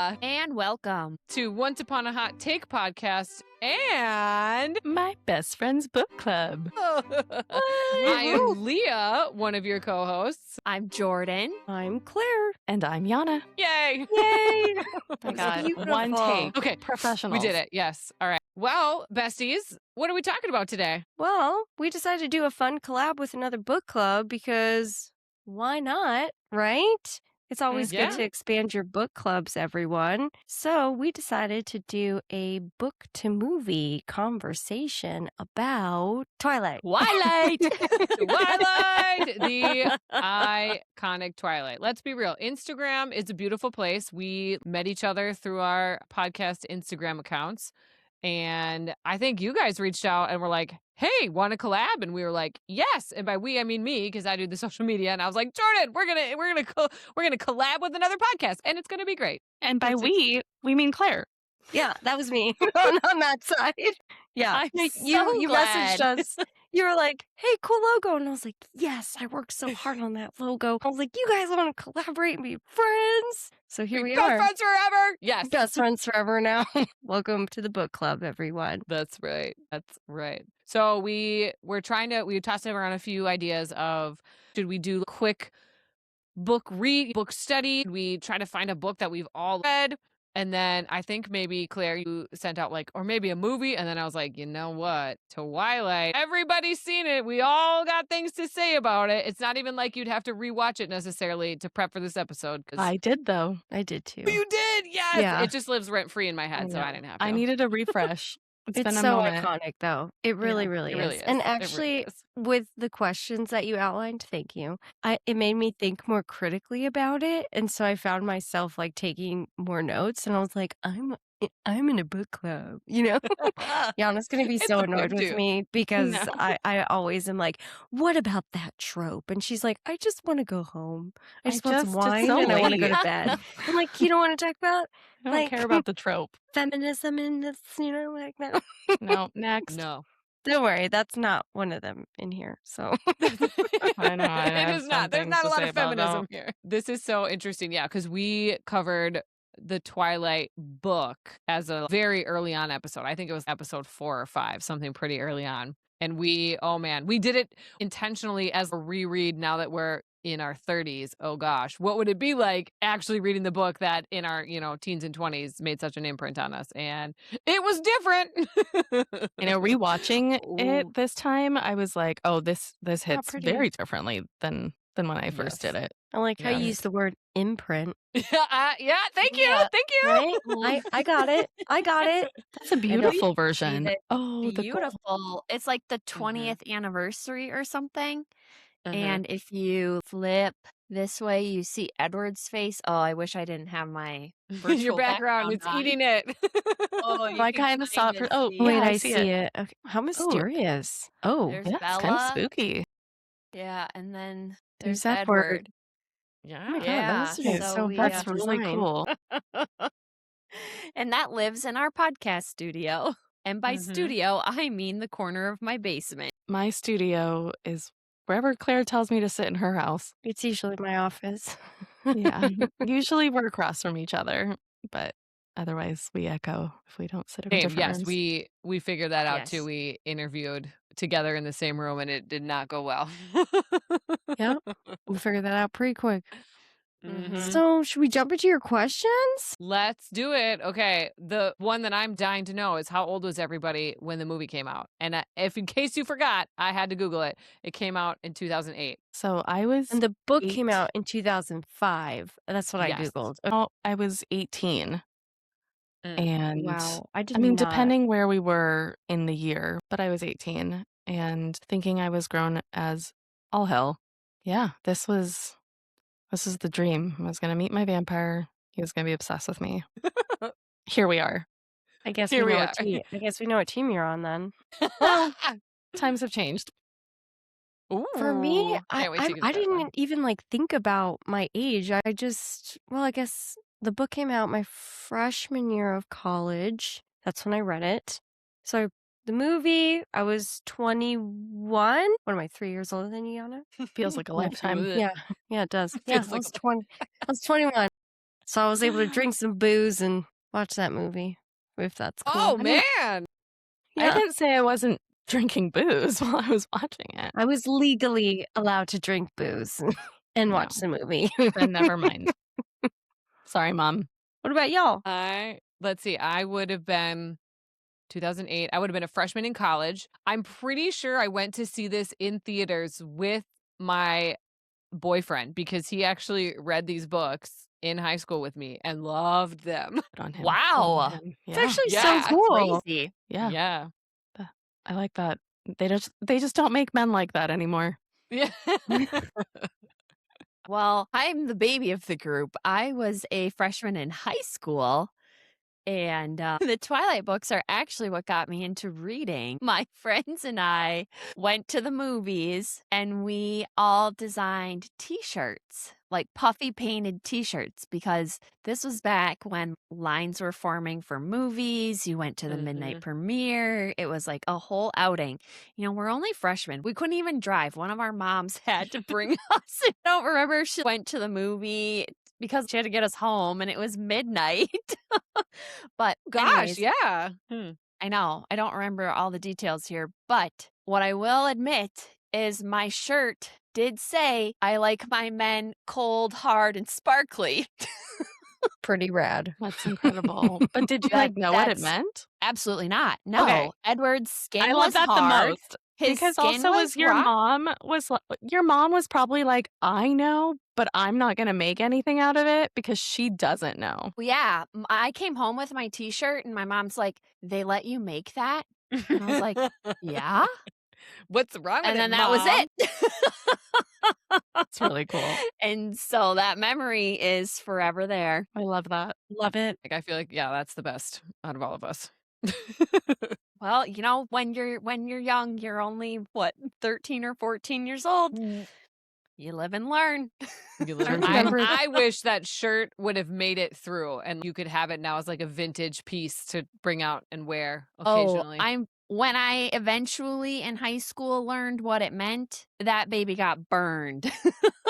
Yana. And welcome To Once.Upon.A.Hot.Take.Podcast and My Best Friend's Book Club. I am Leah, one of your co-hosts. I'm Jordan. I'm Claire. And I'm Yana. Yay! Yay! Oh my That's God. beautiful. One take. Okay, Professionals. we did it. Yes. All right. Well, besties, what are we talking about today? Well, we decided to do a fun collab with another book club because why not, right? It's always Yeah. good to expand your book clubs, everyone. So we decided to do a book to movie conversation about Twilight. Twilight! Twilight! The iconic Twilight. Let's be real. Instagram is a beautiful place. We met each other through our podcast Instagram accounts. And I think you guys reached out and were like, hey, want to collab? And we were like, yes. And by we, I mean me, because I do the social media. And I was like, Jordan, we're gonna collab with another podcast, and it's gonna be great. And by we mean Claire. Yeah, that was me on that side. Yeah, I'm you glad. messaged us. You were like, "Hey, cool logo," and I was like, "Yes, I worked so hard on that logo." I was like, "You guys want to collaborate and be friends?" So here we Best are, friends forever. Yes, best friends forever now. Welcome to the book club, everyone. that's right. That's right. So we tossed around a few ideas of, should we do quick book study? We try to find a book that we've all read. And then I think maybe, Claire, you sent out or maybe a movie. And then I was like, you know what? Twilight. Everybody's seen it. We all got things to say about it. It's not even like you'd have to rewatch it necessarily to prep for this episode. I did, though. I did too. You did? Yes. Yeah. It just lives rent free in my head, so I didn't have to. I needed a refresh. It's It's been a so moment. iconic, though. It really, really, it really is. is. And It really actually, is. with the questions that you outlined, thank you. It made me think more critically about it, and so I found myself taking more notes, and I was like, I'm in a book club, Yana's gonna be It's so a book annoyed with too. me because No. I always am like, what about that trope? And she's like, I just want to go home. I just want some it's wine so and I want to go to late. bed. I'm like, you don't want to talk about I don't care about the trope. feminism in this, no. No, next. No. Don't worry, that's not one of them in here. So I know. I It have is not. some There's things not to a lot say of about feminism that. here. This is so interesting. Yeah, because we covered the Twilight book as a very early on episode. I think it was episode 4 or 5, something pretty early on. And we did it intentionally as a reread now that we're in our 30s. Oh gosh, what would it be like actually reading the book that in our, teens and 20s made such an imprint on us? And it was different. Rewatching Ooh. it this time, I was like, oh, this hits pretty. very differently than when I first Yes. did it. I like how you Yes. use the word imprint. Yeah, thank you. Yeah, Thank you. Right? I got it. I got it. That's a beautiful version. it. Oh, the Beautiful. It's like the 20th anniversary or something. Mhm. And if you flip this way, you see Edward's face. Oh, I wish I didn't have my virtual Your background, it's on. eating it. Oh, you Like can kind of kind soft. of Oh, see yeah, Wait, it. I I see see it. it. Okay. How mysterious. Oh, There's Yeah, it's kind of Bella. spooky. Yeah, and then There's there's Edward. Edward. Yeah. Oh my God, Yeah, that is so so we, That's bad really design. cool. And that lives in our podcast studio. And by Mhm. studio, I mean the corner of my basement. My studio is wherever Claire tells me to sit in her house. It's usually my office. Yeah. Usually we're across from each other, but otherwise we echo if we don't sit in Same. different Yes, rooms. we figured that out too. Yes. We interviewed together in the same room, and it did not go well. Yep. We figured that out pretty quick. Mhm. So, should we jump into your questions? Let's do it. Okay. The one that I'm dying to know is, how old was everybody when the movie came out? And if in case you forgot, I had to Google it. It came out in 2008. So I was And the book came 8. out in 2005. That's what I Yes. Googled. I was 18. Mm. And Wow. I did I mean, not. depending where we were in the year, but I was 18 and thinking I was grown as all hell. Yeah, this was the dream. I was going to meet my vampire. He was going to be obsessed with me. Here we are. I guess Here we we know are. what team. I guess we know what team you're on then. Well, times have changed. For me, Ooh, can't wait to get I that one. didn't even think about my age. I guess the book came out my freshman year of college. That's when I read it. So the movie, I was 21. What am I, 3 years older than you, Yana? Feels like a lifetime. Yeah, it does. Yeah, Feels I like was 20. I was 21. So I was able to drink some booze and watch that movie, if that's cool. Oh, I mean, man. I Yeah. didn't say I wasn't drinking booze while I was watching it. I was legally allowed to drink booze and No. watch the movie. Then never mind. Sorry, Mom. What about y'all? Let's see. I would have been 2008. I would have been a freshman in college. I'm pretty sure I went to see this in theaters with my boyfriend because he actually read these books in high school with me and loved them. Good on him. Wow. Good on him. It's Yeah. actually Yeah. so cool. Crazy. Yeah. Yeah. I like that. They just don't make men like that anymore. Yeah. Well, I'm the baby of the group. I was a freshman in high school, and the Twilight books are actually what got me into reading. My friends and I went to the movies, and we all designed T-shirts, like puffy painted T-shirts, because this was back when lines were forming for movies. You went to the midnight premiere. It was like a whole outing. You know, we're only freshmen. We couldn't even drive. One of our moms had to bring us. I don't remember. She went to the movie because she had to get us home, and it was midnight. But Gosh, anyways, yeah. I know. I don't remember all the details here, but what I will admit is my shirt did say, I like my men cold, hard, and sparkly. Pretty rad. That's incredible. But did you That- know what it that's- meant? Absolutely not. No. Okay. Edward's skin I was love that hard. the most. His Because skin also was your rough. mom was probably like, I know, but I'm not gonna make anything out of it because she doesn't know. Well, yeah. I came home with my t-shirt and my mom's like, they let you make that? And I was like, yeah. What's wrong with And it, then that was Mom? it. It's really cool. And so that memory is forever there. I love that. Love it. Like, I feel like, yeah, that's the best out of all of us. Well, you know, when you're young, you're only what, 13 or 14 years old. You live and learn. You learn. Remember- I wish that shirt would have made it through and you could have it now as like a vintage piece to bring out and wear occasionally. When I eventually in high school learned what it meant, that baby got burned.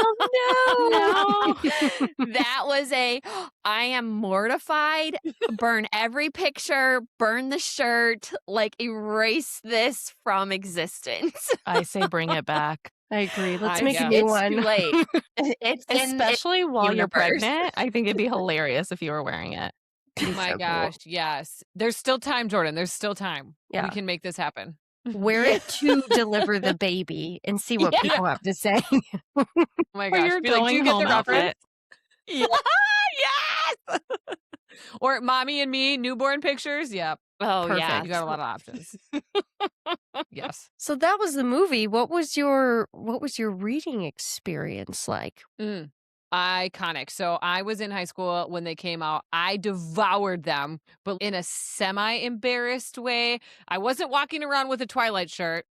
Oh No. That was I am mortified. Burn every picture, burn the shirt, like erase this from existence. I say bring it back. I agree. Let's I make a guess. new It's one. too late. It's Especially while you're universe. pregnant. I think it'd be hilarious if you were wearing it. Oh my So cool. gosh, yes. There's still time, Jordan. There's still time. Yeah. We can make this happen. Wear it to deliver the baby and see what Yeah. people have to say. Oh my Or gosh. your Be like, do you going get home the reference? outfit. Yes. Or mommy and me, newborn pictures. Yeah. Oh Perfect. yeah. You got a lot of options. Yes. So that was the movie. What was your reading experience like? Iconic. So I was in high school when they came out. I devoured them, but in a semi-embarrassed way. I wasn't walking around with a Twilight shirt.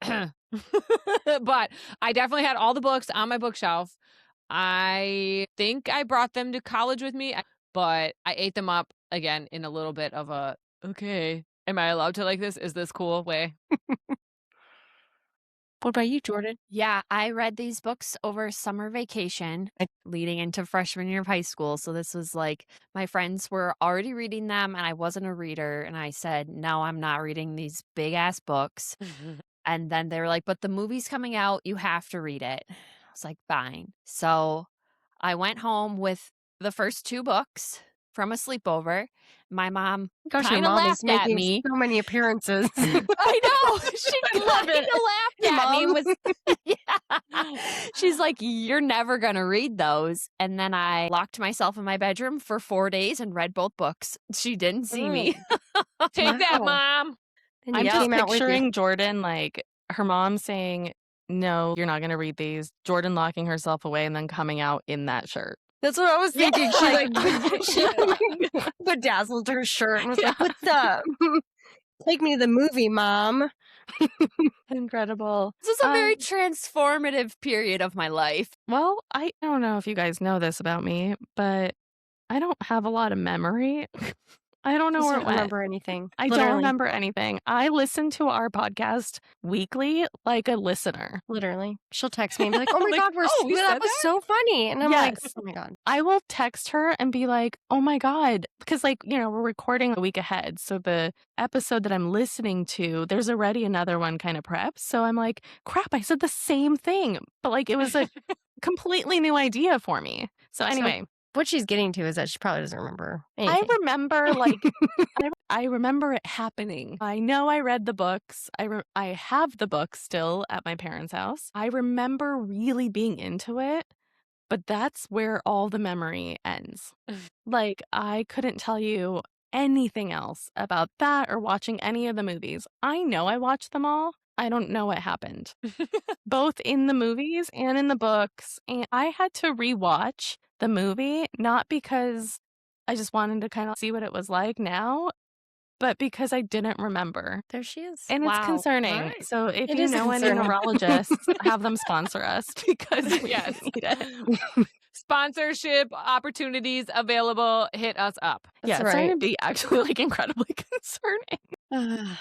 But I definitely had all the books on my bookshelf. I think I brought them to college with me, but I ate them up again in a little bit of a, okay, am I allowed to like this? Is this cool way? What about you, Jordan? Yeah, I read these books over summer vacation leading into freshman year of high school. So this was like my friends were already reading them and I wasn't a reader. And I said, no, I'm not reading these big ass books. And then they were like, but the movie's coming out. You have to read it. I was like, fine. So I went home with the first two books from a sleepover. My mom Gosh, your kinda mom is laughed at making me. so many appearances. I know. She I love kind it. of laughed at me. Mom. Was yeah. She's like, "You're never gonna read those." And then I locked myself in my bedroom for 4 days and read both books. She didn't see me. Take that, Wow. Mom. And I'm you just came out with your- picturing Jordan, like her mom saying, no, you're not going to read these. Jordan locking herself away and then coming out in that shirt. That's what I was thinking. Yeah. She like bedazzled her shirt and was like, "What's up? Take me to the movie, Mom." Incredible. This is a very transformative period of my life. Well, I don't know if you guys know this about me, but I don't have a lot of memory. I don't know Just where it didn't went. remember anything. I don't Literally. remember anything. I listen to our podcast weekly like a listener. Literally. She'll text me and be like, "Oh my Like, God, oh, we that said was that? so funny." And I'm like, Yes. "Oh my God." I will text her and be like, "Oh my God," because like, you know, we're recording a week ahead. So the episode that I'm listening to, there's already another one kind of prepped. So I'm like, crap, I said the same thing, but like it was a completely new idea for me. So anyway, What she's getting to is that she probably doesn't remember I anything. remember like I remember it happening. I know I read the books. I have the books still at my parents' house. I remember really being into it, but that's where all the memory ends. Like I couldn't tell you anything else about that or watching any of the movies. I know I watched them all. I don't know what happened. Both in the movies and in the books. And I had to rewatch the movie, not because I just wanted to kind of see what it was like now, but because I didn't remember. There she is. And it's Wow. concerning. Right. So if It you is know any concerning. neurologists, have them sponsor us because we Yes. need it. Sponsorship opportunities available. Hit us up. Yeah, That's it's starting right. to be actually like incredibly concerning.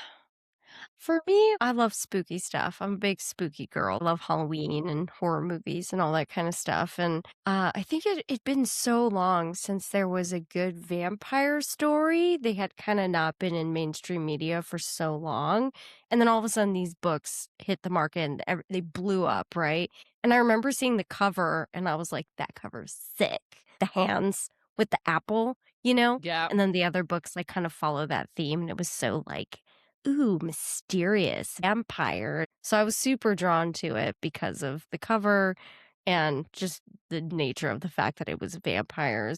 For me, I love spooky stuff. I'm a big spooky girl. I love Halloween and horror movies and all that kind of stuff. And I think it'd been so long since there was a good vampire story. They had kind of not been in mainstream media for so long. And then all of a sudden, these books hit the market and they blew up, right? And I remember seeing the cover and I was like, that cover's sick. The hands with the apple, you know? Yeah. And then the other books like kind of follow that theme. And it was so like, ooh, mysterious vampire. So I was super drawn to it because of the cover and just the nature of the fact that it was vampires.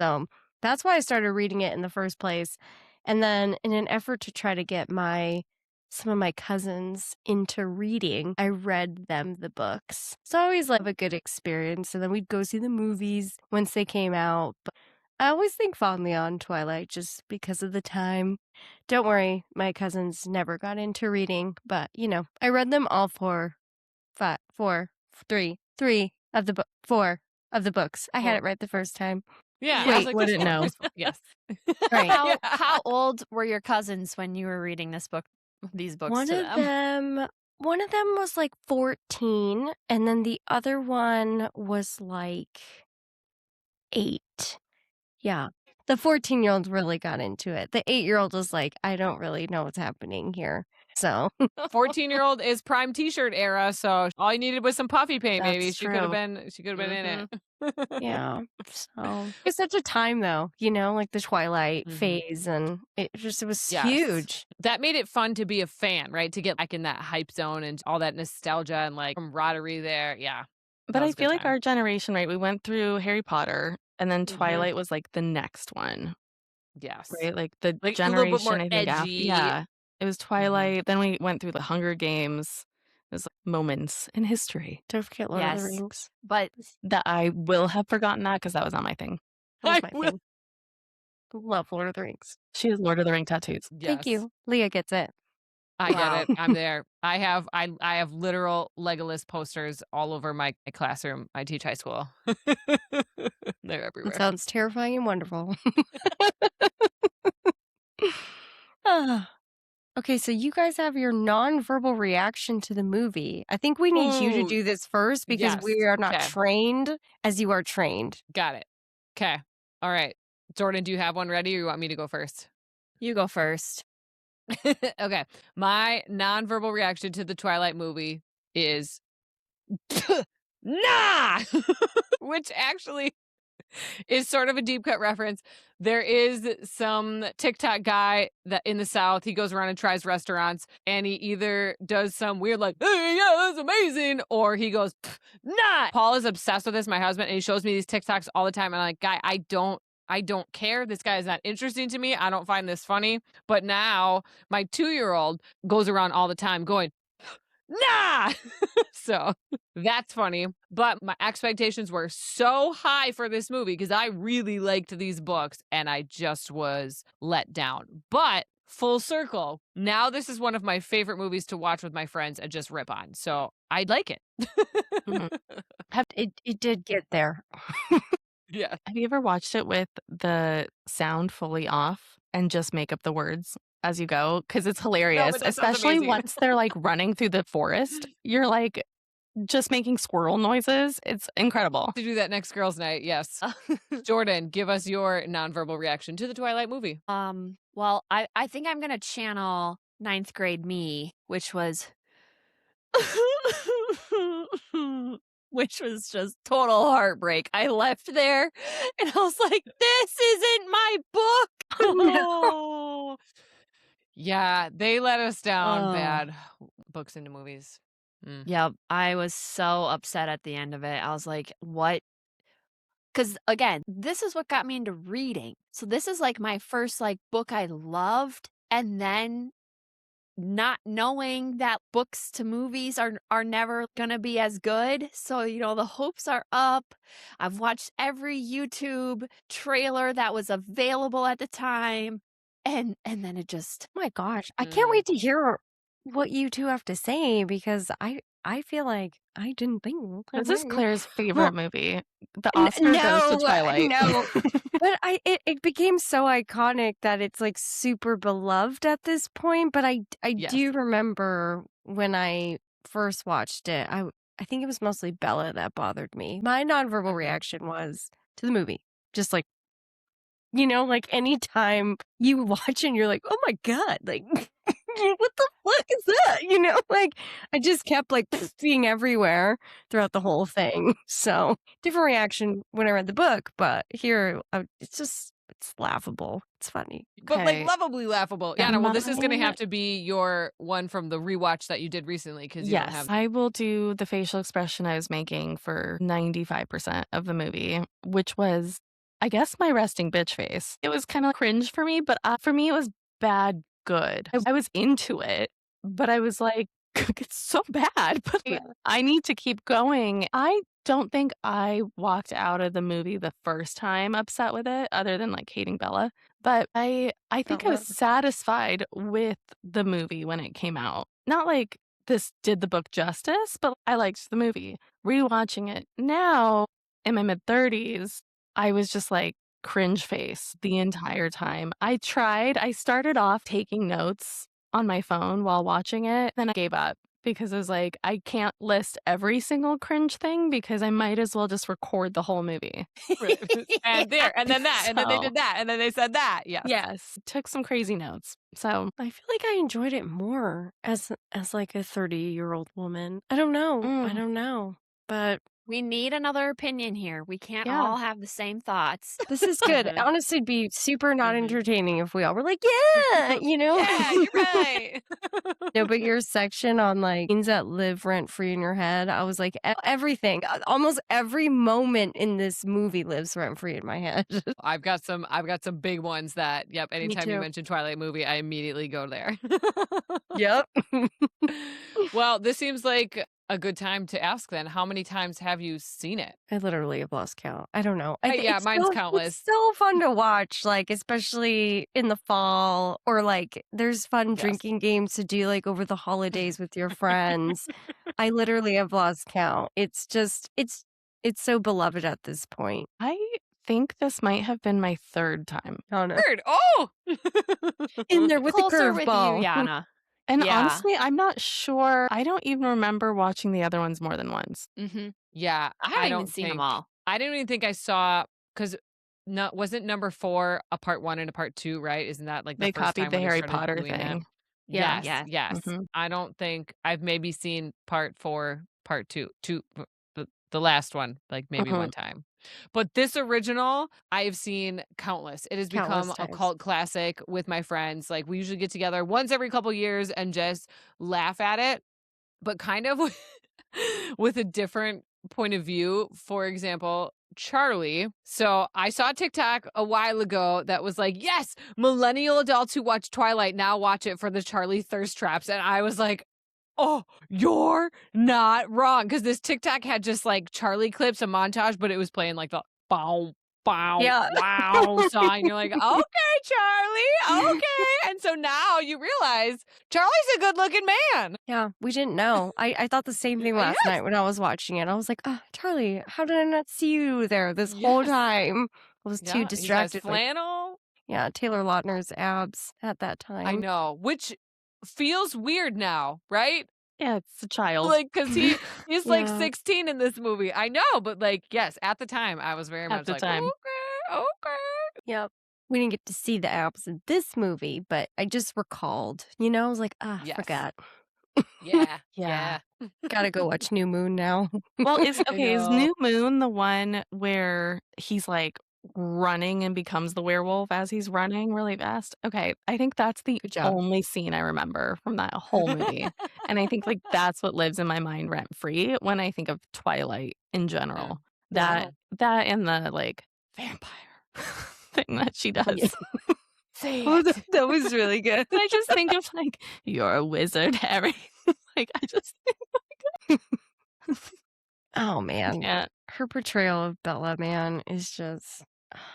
That's why I started reading it in the first place. And then in an effort to try to get some of my cousins into reading, I read them the books. So I always love a good experience. And then we'd go see the movies once they came out. But I always think fondly on Twilight just because of the time. Don't worry, my cousins never got into reading, but you know, I read them all three of the 4 of the books. I had it right the first time. Yeah. Wait, I was like, wouldn't know. Yes. Right. Yeah. How old were your cousins when you were reading these books One to of them? one of them was like 14, and then the other one was like 8. Yeah. The 14-year-old really got into it. The 8-year-old was like, I don't really know what's happening here. So 14-year-old is prime t-shirt era, so all you needed was some puffy paint, maybe. That's She could have true. been in it. Yeah. So it's such a time though, you know, like the Twilight Mhm. phase, and it was Yes. huge. That made it fun to be a fan, right? To get like in that hype zone and all that nostalgia and like camaraderie there. Yeah. But That I was a good feel like time. our generation, right? We went through Harry Potter and then Mhm. Twilight was like the next one, Yes. right? Like the Like a little bit more generation, I think, after. edgy. Yeah. It was Mhm. Twilight. Then we went through the Hunger Games. It was like moments in history Don't forget Lord of the Yes. Rings. But that I will have forgotten that because that was not my thing. That was I my will. thing. Love Lord of the Rings. She has Lord of the Ring tattoos. Thank Yes. you. Leah gets it. I Wow. get it. I'm there. I have literal Legolas posters all over my classroom. I teach high school. They're It everywhere. sounds terrifying and wonderful. Ah. Okay, so you guys have your nonverbal reaction to the movie. I think we need you to Ooh, do this first because yes. we are not Okay. trained as you are trained. Got it. Okay. All right. Jordan, do you have one ready or you want me to go first? you go first. Okay. My nonverbal reaction to the Twilight movie is nah, which actually is sort of a deep cut reference. There is some TikTok guy that in the South, he goes around and tries restaurants and he either does some weird like, hey, yeah, that's amazing, or he goes, nah. Paul is obsessed with this, my husband, and he shows me these TikToks all the time. And I'm like, guy, I don't care. This guy is not interesting to me. I don't find this funny. But now my 2-year-old goes around all the time going, nah. So that's funny. But my expectations were so high for this movie because I really liked these books and I just was let down. But full circle, now this is one of my favorite movies to watch with my friends and just rip on. So I like it. Mhm. It did get there. Yeah. Have you ever watched it with the sound fully off? and just make up the words as you go because it's No, hilarious, but that sounds especially amazing. once they're like running through the forest. You're like just making squirrel noises. It's incredible. To do that next girls' night, yes. Jordan, give us your nonverbal reaction to the Twilight movie. Well, I think I'm gonna channel ninth grade me, which was just total heartbreak. I left there and I was like, this isn't my book. Oh, yeah, they let us down Oh. bad. Books into movies. Yep. I was so upset at the end of it. I was like, what? Because again, this is what got me into reading. So this is like my first like book I loved. And then not knowing that books to movies are never gonna be as good. So, you know, the hopes are up. I've watched every YouTube trailer that was available at the time. And then it just Oh my gosh. I can't wait to hear what you two have to say because I feel like I didn't think I This is would. Claire's favorite movie. The N- Oscar goes to Twilight. no. But it became so iconic that it's like super beloved at this point. But I Yes. do remember when I first watched it, I think it was mostly Bella that bothered me. My nonverbal reaction was to the movie. Just like, you know, like anytime you watch and you're like, oh my God, like what the fuck is that? You know, like I just kept like being everywhere throughout the whole thing. So different reaction when I read the book, but here it's laughable. It's funny. But Okay. like lovably laughable. Yeah. Yana, well, this is going to Mine- have to be your one from the rewatch that you did recently because you don't Yes, have. I will do the facial expression I was making for 95% of the movie, which was, I guess, my resting bitch face. It was kind of cringe for me, but for me, it was bad good. I was into it, but I was like, it's so bad, but I need to keep going. I don't think I walked out of the movie the first time upset with it, other than like hating Bella. But I think I was satisfied with the movie when it came out. Not like this did the book justice, but I liked the movie. Rewatching it now in my mid-30s, I was just like cringe face the entire time. I started off taking notes on my phone while watching it, then I gave up because I was like, I can't list every single cringe thing because I might as well just record the whole movie. And there, and then that, and then they did that, and then they said that. Yes. Yes, took some crazy notes. So I feel like I enjoyed it more as like a 30-year-old woman. I don't know. But we need another opinion here. We can't Yeah. all have the same thoughts. this is good. Mhm. Honestly, it'd be super not Mhm. entertaining if we all were like, yeah, you know? Yeah, you're right. No, but your section on like things that live rent free in your head, I was like, everything, almost every moment in this movie lives rent free in my head. I've got some big ones that, yep, anytime you too. mention Twilight movie, I immediately go there. Yep. Well, this seems like a good time to ask then, how many times have you seen it? I literally have lost count. I don't know. Yeah, mine's countless. It's so fun to watch, like, especially in the fall, or like there's fun Yes. drinking games to do like over the holidays with your friends. I literally have lost count. It's just, it's so beloved at this point. I think this might have been my third time. Third. Oh! In there with the Closer with you, curveball. Yana. And Yeah. honestly, I'm not sure. I don't even remember watching the other ones more than once. Mm-hmm. Yeah, I haven't even don't seen think, them all. I didn't even think I saw, because wasn't number 4 a part 1 and a part 2, right? Isn't that like the They first copied time the when they Harry started Potter doing that? thing. Yeah. Yes, yes. Mhm. I don't think I've maybe seen part 4, part 2, the last one, like maybe one time. But this original, I've seen countless. It has Countless become a times. cult classic with my friends. Like we usually get together once every couple years and just laugh at it, but kind of with a different point of view. For example, Charlie. So I saw a TikTok a while ago that was like, yes, millennial adults who watch Twilight now watch it for the Charlie thirst traps. And I was like, oh, you're not wrong. Because this TikTok had just like Charlie clips, a montage, but it was playing like the bow, bow, Yeah. wow song. And you're like, okay, Charlie, okay. And so now you realize Charlie's a good looking man. Yeah, we didn't know. I thought the same thing last night when I was watching it. I was like, oh, Charlie, how did I not see you there this whole Yes. time? I was Yeah, too he has distracted. Like, flannel. Yeah, Taylor Lautner's abs at that I time. know, which feels weird now, right? Yeah, it's a child. Like, because he's like Yeah. 16 in this movie. I know, but like, yes, at the time, I was very At much the like, time. okay. Yep. We didn't get to see the abs in this movie, but I just recalled. I was like, Yes. forgot. Yeah. Yeah. Gotta go watch New Moon now. Well, is I is know. New Moon the one where he's like running and becomes the werewolf as he's running really fast? Okay, I think that's the Good job. only scene I remember from that whole movie. And I think like that's what lives in my mind rent free when I think of Twilight in general. Wow. That and the like vampire thing that she does. Yeah. Say Oh, it. that was really good. I just think of like, you're a wizard, Harry. Like I just Oh, man. can't. Her portrayal of Bella, man, is just.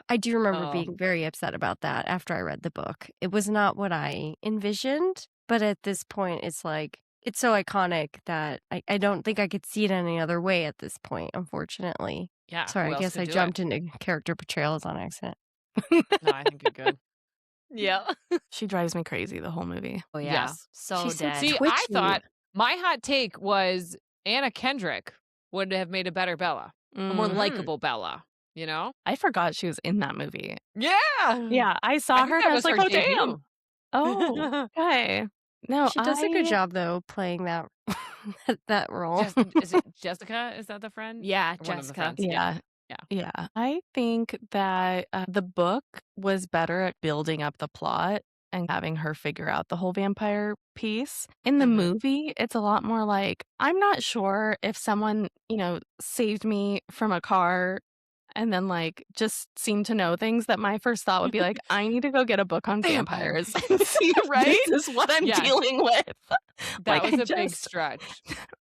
I do remember Oh. being very upset about that after I read the book. It was not what I envisioned, but at this point, it's like, it's so iconic that I don't think I could see it any other way at this point, unfortunately. Yeah. Sorry, who I else guess could I do it? jumped into character portrayals on accident. No, I think you're good. Yeah. She drives me crazy the whole movie. Oh, yeah. Yes. So She's so dead. See, I twitchy. thought my hot take was Anna Kendrick would have made a better Bella, a more Mm. likable Bella, you know? I forgot she was in that movie. Yeah. Yeah, I I saw think her and that I was was like, her oh, damn. debut. Oh, okay. No, She does a good job, though, playing that that role. Is it Jessica? Is that the friend? Yeah, Or one of the Jessica. friends? Yeah. Yeah. Yeah. I think that the book was better at building up the plot and having her figure out the whole vampire piece. In the Mhm. movie, it's a lot more like, I'm not sure if someone, saved me from a car and then like just seemed to know things that my first thought would be like, I need to go get a book on Vampire. vampires and see if Right? this is what I'm Yes. dealing with. That Like, was I a big just- stretch.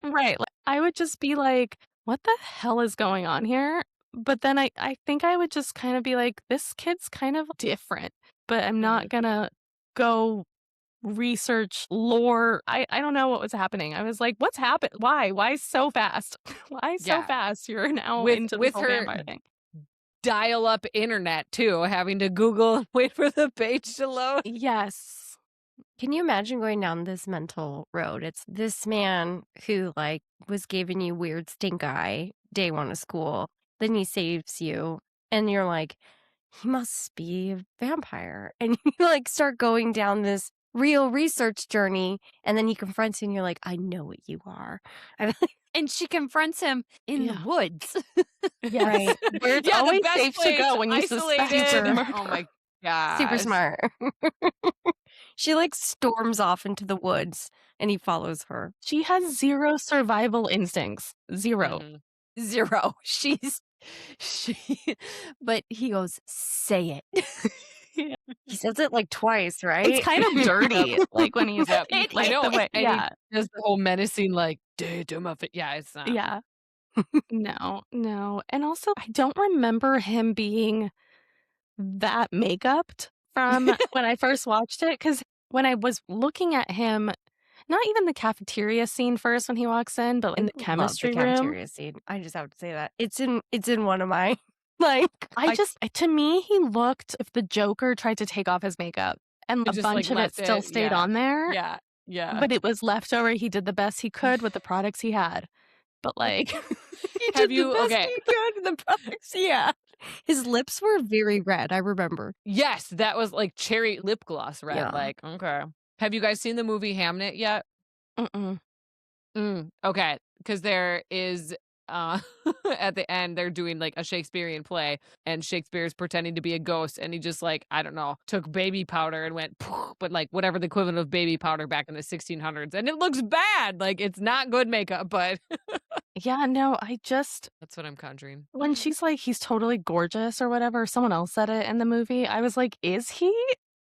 Right. Like, I would just be like, what the hell is going on here? But then I think I would just kind of be like, this kid's kind of different, but I'm not gonna go research lore. I don't know what was happening. I was like, what's happened? Why so fast? Why so Yeah. fast? You're now With- into with this whole her- vampire thing. Dial-up internet, too, having to Google and wait for the page to load. Yes. Can you imagine going down this mental road? It's this man who like was giving you weird stink eye day one of school. Then he saves you, and you're like, he must be a vampire. And you like start going down this real research journey, and then he confronts you, and you're like, I know what you are. And she confronts him in Yeah. the woods. Yes. Where it's Yeah, the always best safe to place, go when you suspect isolated. a murder. Oh my god. Super smart. She like storms off into the woods, and he follows her. She has zero survival instincts. Zero. Mhm. 0. But he goes, say it. He says it like twice, right? It's kind of dirty. Like when he's Yep. like I know. the way, and yeah. he does the whole menacing, like, dude, do muffin. Yeah, it's not. Yeah. No. And also, I don't remember him being that makeup from when I first watched it. Because when I was looking at him, not even the cafeteria scene first when he walks in, but in the Love chemistry the room, cafeteria scene. I just have to say that it's in one of my like. to me, he looked if the Joker tried to take off his makeup and It a just, bunch like, of it left still it- stayed yeah. on there. Yeah. Yeah. But it was left over. He did the best he could with the products he had. But like, He Have did you- the best okay. he could with the products. Yeah, his lips were very red. I remember. Yes, that was like cherry lip gloss red. Yeah. Like, okay. Have you guys seen the movie Hamnet yet? mm-mm. Okay, because there is at the end they're doing like a Shakespearean play, and Shakespeare's pretending to be a ghost, and he just like, I don't know, took baby powder and went, but like whatever the equivalent of baby powder back in the 1600s, and it looks bad. Like, it's not good makeup, but Yeah, no, I just that's what I'm conjuring. when she's like, he's totally gorgeous or whatever, someone else said it in the movie. I was like, is he?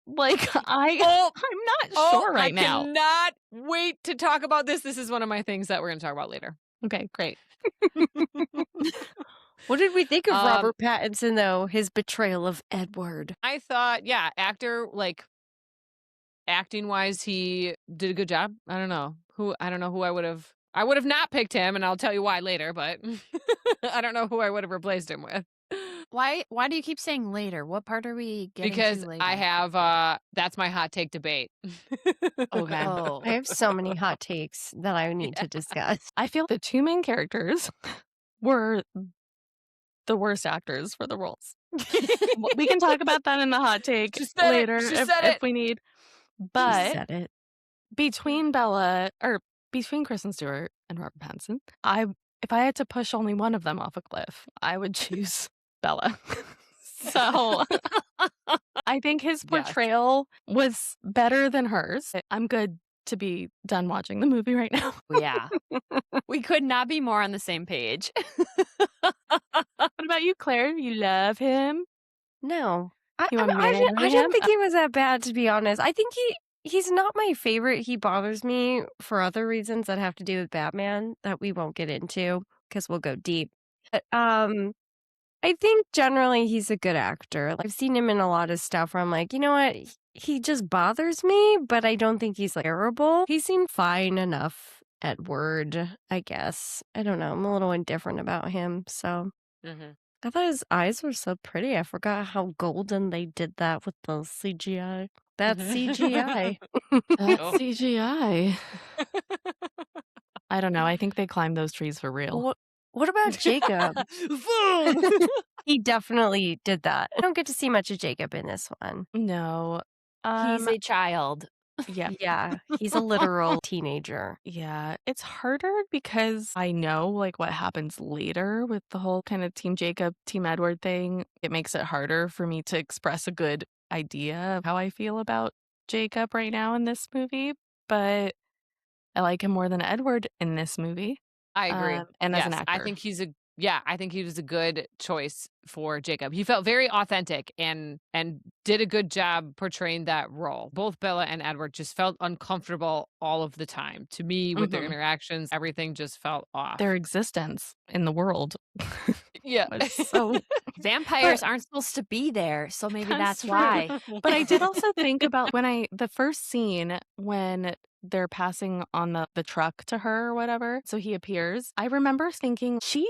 Like, I'm not sure right I now. cannot wait to talk about this. This is one of my things that we're going to talk about later. Okay, great. What did we think of Um, Robert Pattinson though? His betrayal of Edward. I thought, yeah, actor, like, acting wise, he did a good job. I don't know who I would have not picked him, and I'll tell you why later, but I don't know who I would have replaced him with. Why do you keep saying later? What part are we getting because to later? I have that's my hot take debate. Okay. Oh. I have so many hot takes that I need to discuss. I feel the two main characters were the worst actors for the roles. We can talk about that in the hot take She said it. later She if, said if it. we need. She But said it. between Kristen Stewart and Robert Pattinson, if I had to push only one of them off a cliff, I would choose Bella. So I think his Yes. portrayal was better than hers. I'm good to be done watching the movie right now. Yeah. We could not be more on the same page. What about you, Claire? You love him? No. I You want to marry I him? don't think he was that bad, to be honest. I think he's not my favorite. He bothers me for other reasons that have to do with Batman that we won't get into because we'll go deep. But I think generally he's a good actor. I've seen him in a lot of stuff where I'm like, you know what? He just bothers me, but I don't think he's like terrible. He seemed fine enough at Word, I guess. I don't know. I'm a little indifferent about him, so. Mhm. I thought his eyes were so pretty. I forgot how golden they did that with the CGI. That's CGI. That's Oh. CGI. I don't know. I think they climbed those trees for real. What about Jacob? Boom. He definitely did that. I don't get to see much of Jacob in this one. No. He's a child. Yeah. Yeah, he's a literal teenager. Yeah, it's harder because I know like what happens later with the whole kind of Team Jacob, Team Edward thing. It makes it harder for me to express a good idea of how I feel about Jacob right now in this movie, but I like him more than Edward in this movie. I agree. And as an Yes, actor. I think I think he was a good choice for Jacob. He felt very authentic and did a good job portraying that role. Both Bella and Edward just felt uncomfortable all of the time. To me, with their Mhm. interactions, everything just felt off. Their existence in the world. Yeah. was so Vampires aren't supposed to be there, so maybe that's true. why. But I did also think about the first scene when they're passing on the truck to her or whatever. So he appears. I remember thinking she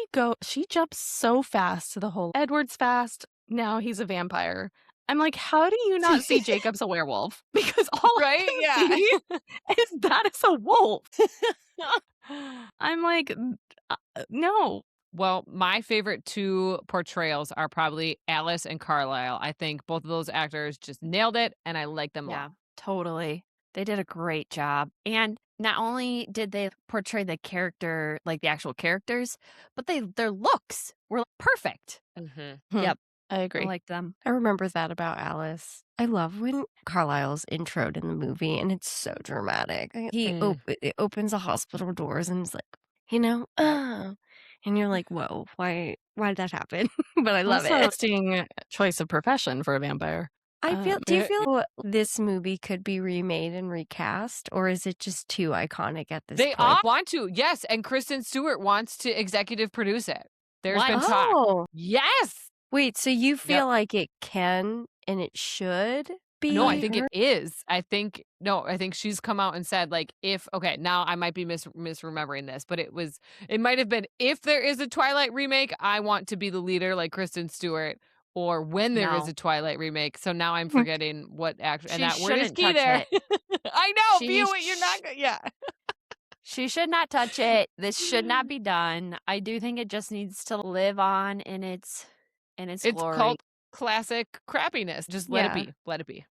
jumps so fast to the whole Edward's fast. Now he's a vampire. I'm like, how do you not see Jacob's a werewolf? Because all Right? I can Yeah. see is that is a wolf. I'm like, no. Well, my favorite two portrayals are probably Alice and Carlisle. I think both of those actors just nailed it, and I like them Yeah, all. totally. They did a great job. And not only did they portray the character, like the actual characters, but their looks were perfect. Mm-hmm. Yep. I agree. I like them. I remember that about Alice. I love when Carlisle's introed in the movie, and it's so dramatic. He it opens the hospital doors and is like, and you're like, whoa, why did that happen? But I love Also, it. interesting choice of profession for a vampire. Do you feel this movie could be remade and recast, or is it just too iconic at this They point? all want to, yes, and Kristen Stewart wants to executive produce it. There's been talk. Oh, Yes. wait, so you feel like it can and it should be? No, I think her? it is. I think she's come out and said like now I might be misremembering this, but it might have been if there is a Twilight remake, I want to be the leader like Kristen Stewart, or when there is No. a Twilight remake. So now I'm forgetting what actually, and She that word is shouldn't key touch there. I know, She view it. You're not gonna, yeah. She should not touch it. This should not be done. I do think it just needs to live on in its It's glory. cult classic crappiness. Just let it Yeah. be. Let it be.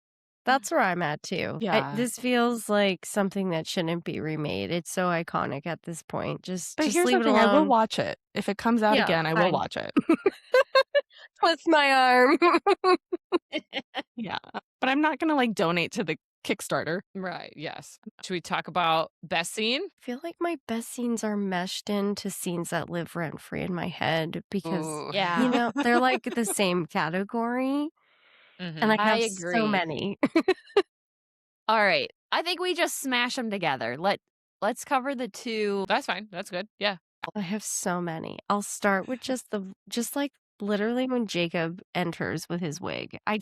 That's where I'm at too. Yeah. This feels like something that shouldn't be remade. It's so iconic at this point. But Just here's leave the it thing, I will alone. watch it. If it comes out Yeah, again, I fine. will watch it. Twist my arm. Yeah. But I'm not gonna like donate to the Kickstarter. Right. Yes. Should we talk about best scene? I feel like my best scenes are meshed into scenes that live rent free in my head because Ooh. Yeah. they're like the same category, and I I have so agree. many. All right. I think we just smash them together. Let's cover the two. That's fine. That's good. Yeah. I have so many. I'll start with just like literally when Jacob enters with his wig. I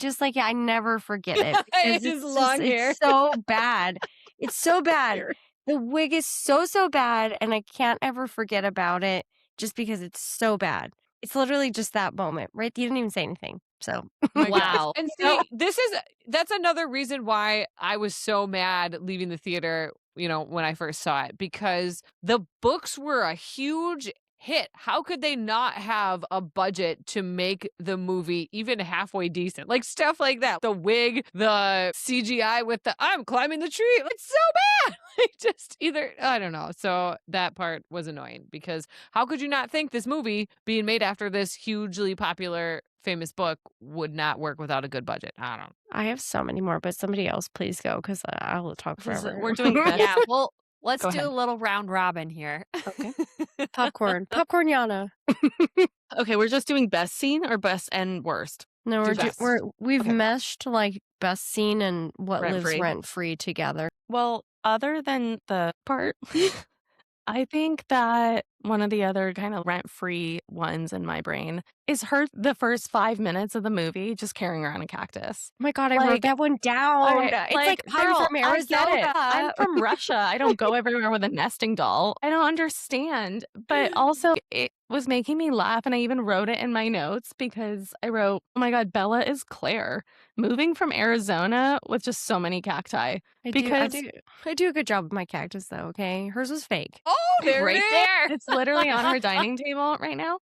never forget it. because His long hair. It's so bad. It's so bad. The wig is so bad, and I can't ever forget about it just because it's so bad. It's literally just that moment, right? You didn't even say anything. So My gosh. Wow. And see, that's another reason why I was so mad leaving the theater, when I first saw it, because the books were a huge hit. How could they not have a budget to make the movie even halfway decent? Like stuff like that. The wig, the CGI with the I'm climbing the tree. It's so bad. Like just either I don't know. So that part was annoying because how could you not think this movie being made after this hugely popular famous book would not work without a good budget? I don't know. I have so many more, but somebody else please go because I will talk This is- forever. we're doing best. Yeah, well, let's Go do ahead. a little round robin here. Okay. popcorn Yana. Okay, we're just doing best scene or best and worst. No, Do we've best. we've Okay. meshed like best scene and what lives Rent-free. rent free together. Well, other than the part, I think that one of the other kind of rent-free ones in my brain is the first 5 minutes of the movie just carrying around a cactus. Oh my god, I wrote Like, that one down. Okay, It's like I'm girl, from I get it. Arizona. I'm from Russia. I don't go everywhere with a nesting doll. I don't understand. But also, it was making me laugh, and I even wrote it in my notes because I wrote, "Oh my god, Bella is Claire, moving from Arizona with just so many cacti." I Because do a good job with my cactus though. Okay, hers was fake. Oh, there Right it is. there. it's literally on her dining table right now.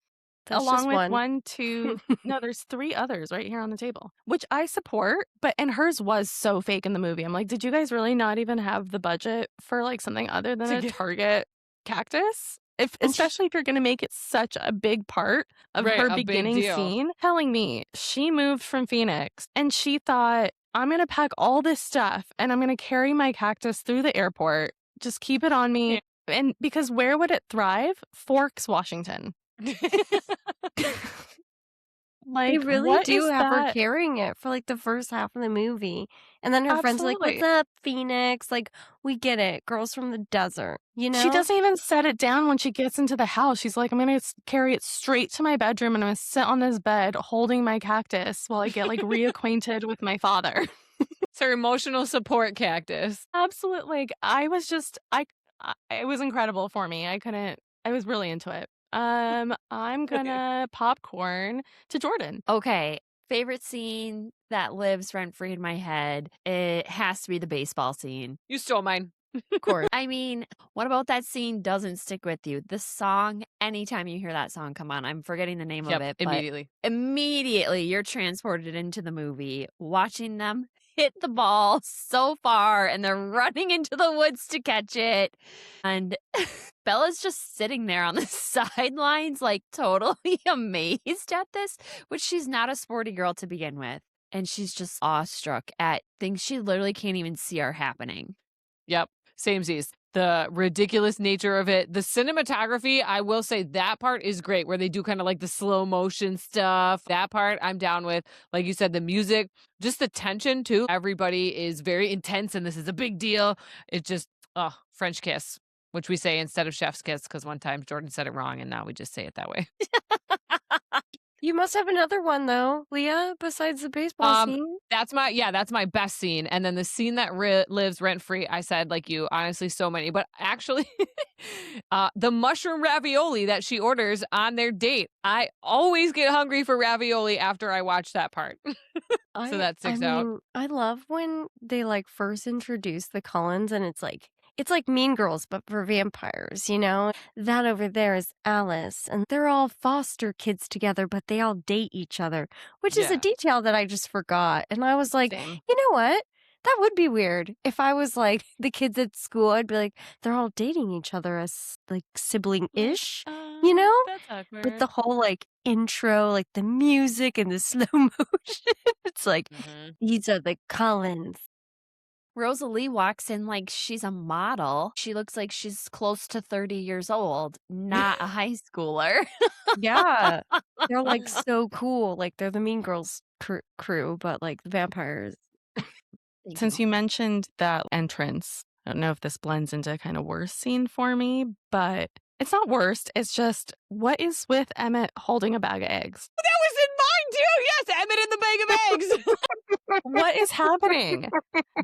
That's Along just with one. 1, 2, no, there's 3 others right here on the table, which I support. And hers was so fake in the movie. I'm like, did you guys really not even have the budget for like something other than a Target cactus? Especially if you're going to make it such a big part of Right, her a big beginning deal. scene, telling me she moved from Phoenix and she thought, I'm going to pack all this stuff and I'm going to carry my cactus through the airport. Just keep it on me. And because where would it thrive? Forks, Washington. They Like, really what do is have her that? carrying it for like the first half of the movie. And then her friends are like, Absolutely. "What's up, Phoenix? Like, we get it. Girls from the desert." You know? She doesn't even set it down when she gets into the house. She's like, I'm going to carry it straight to my bedroom and I'm going to sit on this bed holding my cactus while I get like reacquainted with my father. It's her emotional support cactus. Absolutely. Like, I was just, it was incredible for me. I was really into it. I'm gonna popcorn to Jordan. Okay, favorite scene that lives rent free in my head. It has to be the baseball scene. You stole mine. Of course. I mean, what about that scene doesn't stick with you? The song, anytime you hear that song come on, I'm forgetting the name of it, but immediately you're transported into the movie, watching them hit the ball so far and they're running into the woods to catch it. And Bella's just sitting there on the sidelines, like totally amazed at this, which she's not a sporty girl to begin with. And she's just awestruck at things she literally can't even see are happening. Yep. Samesies. The ridiculous nature of it. The cinematography, I will say that part is great where they do kind of like the slow motion stuff. That part I'm down with. Like you said, the music, just the tension too. Everybody is very intense and this is a big deal. It's just, French kiss, which we say instead of chef's kiss because one time Jordan said it wrong and now we just say it that way. You must have another one though, Leah, besides the baseball scene. That's my best scene. And then the scene that lives rent free, I said, like you, honestly, so many. But actually, the mushroom ravioli that she orders on their date. I always get hungry for ravioli after I watch that part. So that sticks out. I love when they like first introduce the Cullens and it's like Mean Girls, but for vampires, you know? That over there is Alice, and they're all foster kids together, but they all date each other, which is a Yeah. detail that I just forgot. And I was like, Same. you know what? That would be weird. If I was like the kids at school, I'd be like, they're all dating each other as like sibling-ish, you know? That's awkward. With the whole like intro, like the music and the slow motion. It's like, these are the Cullens. Rosalie walks in like she's a model. She looks like she's close to 30 years old, not a high schooler. Yeah. They're like so cool. Like they're the Mean Girls crew, but like the vampires. Since you mentioned that entrance, I don't know if this blends into kind of worst scene for me, but it's not worst. It's just, what is with Emmett holding a bag of eggs? That was in mine too. Yes, Emmett in the bag of eggs. What is happening?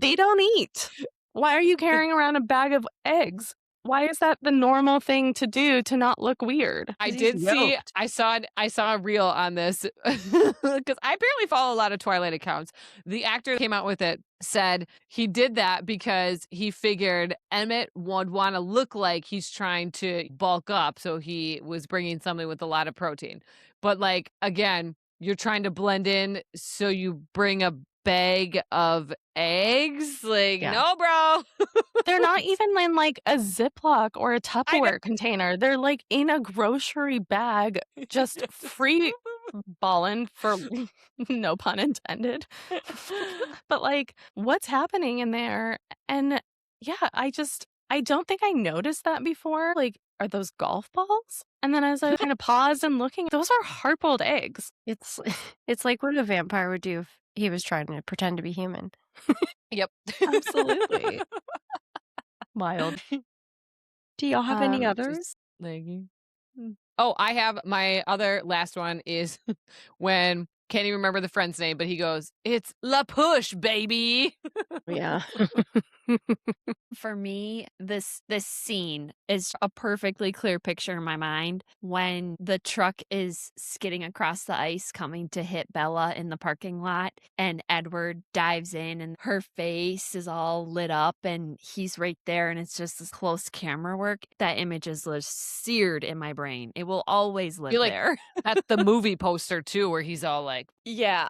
They don't eat. Why are you carrying around a bag of eggs? why is that the normal thing to do to not look weird? I 'Cause he's did see. yoked. I saw a reel on this because I apparently follow a lot of Twilight accounts. The actor that came out with it said he did that because he figured Emmett would want to look like he's trying to bulk up, so he was bringing something with a lot of protein. But like again, you're trying to blend in, so you bring a bag of eggs. Like, Yeah. no, bro. They're not even in like a Ziploc or a I know. Tupperware container. They're like in a grocery bag, just free balling for no pun intended. But like, what's happening in there? And yeah, I don't think I noticed that before. Like, are those golf balls? And then as I kind of paused and looking, those are hard-boiled eggs. It's it's like what a vampire would do if he was trying to pretend to be human. Yep. Absolutely. Wild. Do y'all have any Um, others? Leggy. Oh, I have my other last one is when can't even remember the friend's name, but he goes, "It's La Push, baby." Yeah. For me, this scene is a perfectly clear picture in my mind when the truck is skidding across the ice coming to hit Bella in the parking lot and Edward dives in and her face is all lit up and he's right there and it's just this close camera work. That image is just seared in my brain. It will always live Feel like there. That's the movie poster too, where he's all like, Yeah.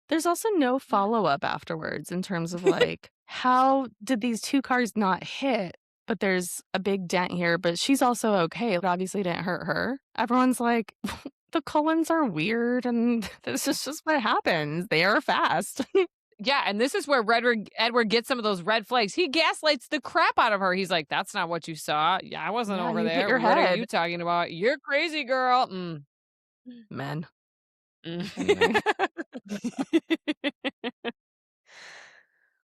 There's also no follow-up afterwards in terms of like, how did these two cars not hit? But there's a big dent here, but she's also okay. It obviously didn't hurt her. Everyone's like, the Cullens are weird, and this is just what happens. They are fast. yeah. And this is where Edward gets some of those red flags. He gaslights the crap out of her. He's like, "That's not what you saw. Yeah, I wasn't Yeah, over you hit there. your What are head." you talking about? You're crazy, girl." Men. Anyway.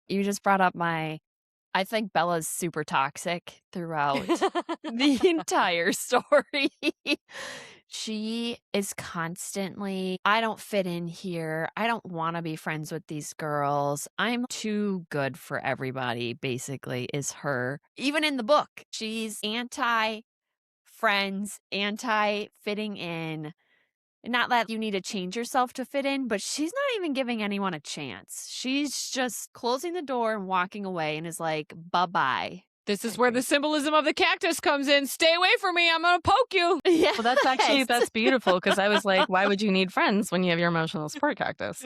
You just brought up I think Bella's super toxic throughout the entire story. She is constantly, I don't fit in here. I don't want to be friends with these girls. I'm too good for everybody, basically, is her. Even in the book, she's anti friends, anti fitting in. Not that you need to change yourself to fit in, but she's not even giving anyone a chance. She's just closing the door and walking away and is like, bye-bye. This is where the symbolism of the cactus comes in. Stay away from me. I'm going to poke you. Yeah. Well, that's beautiful because I was like, why would you need friends when you have your emotional support cactus?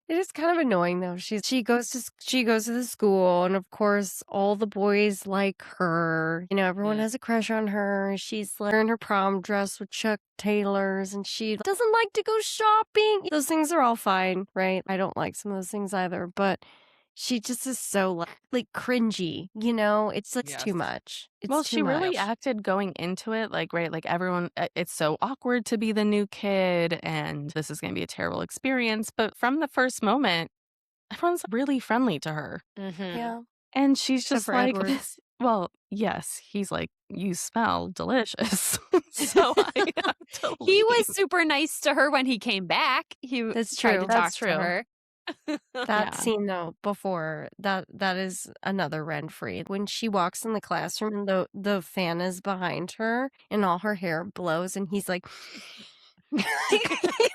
It is kind of annoying though. She goes to the school, and of course, all the boys like her. You know, everyone has a crush on her. She's like in her prom dress with Chuck Taylors, and she doesn't like to go shopping. Those things are all fine, right? I don't like some of those things either, but she just is so like cringy. You know, it's like Yes. too much. It's Well, too she really much. acted going into it like, right, like everyone, it's so awkward to be the new kid and this is going to be a terrible experience. But from the first moment, everyone's really friendly to her. Yeah. And she's Except just for like, Edward. well, yes, he's like, you smell delicious. So I have to He leave. was super nice to her when he came back. He That's tried true. to That's talk to true. her. That Yeah. scene though before that is another Renfrey. When she walks in the classroom and the fan is behind her and all her hair blows and he's like he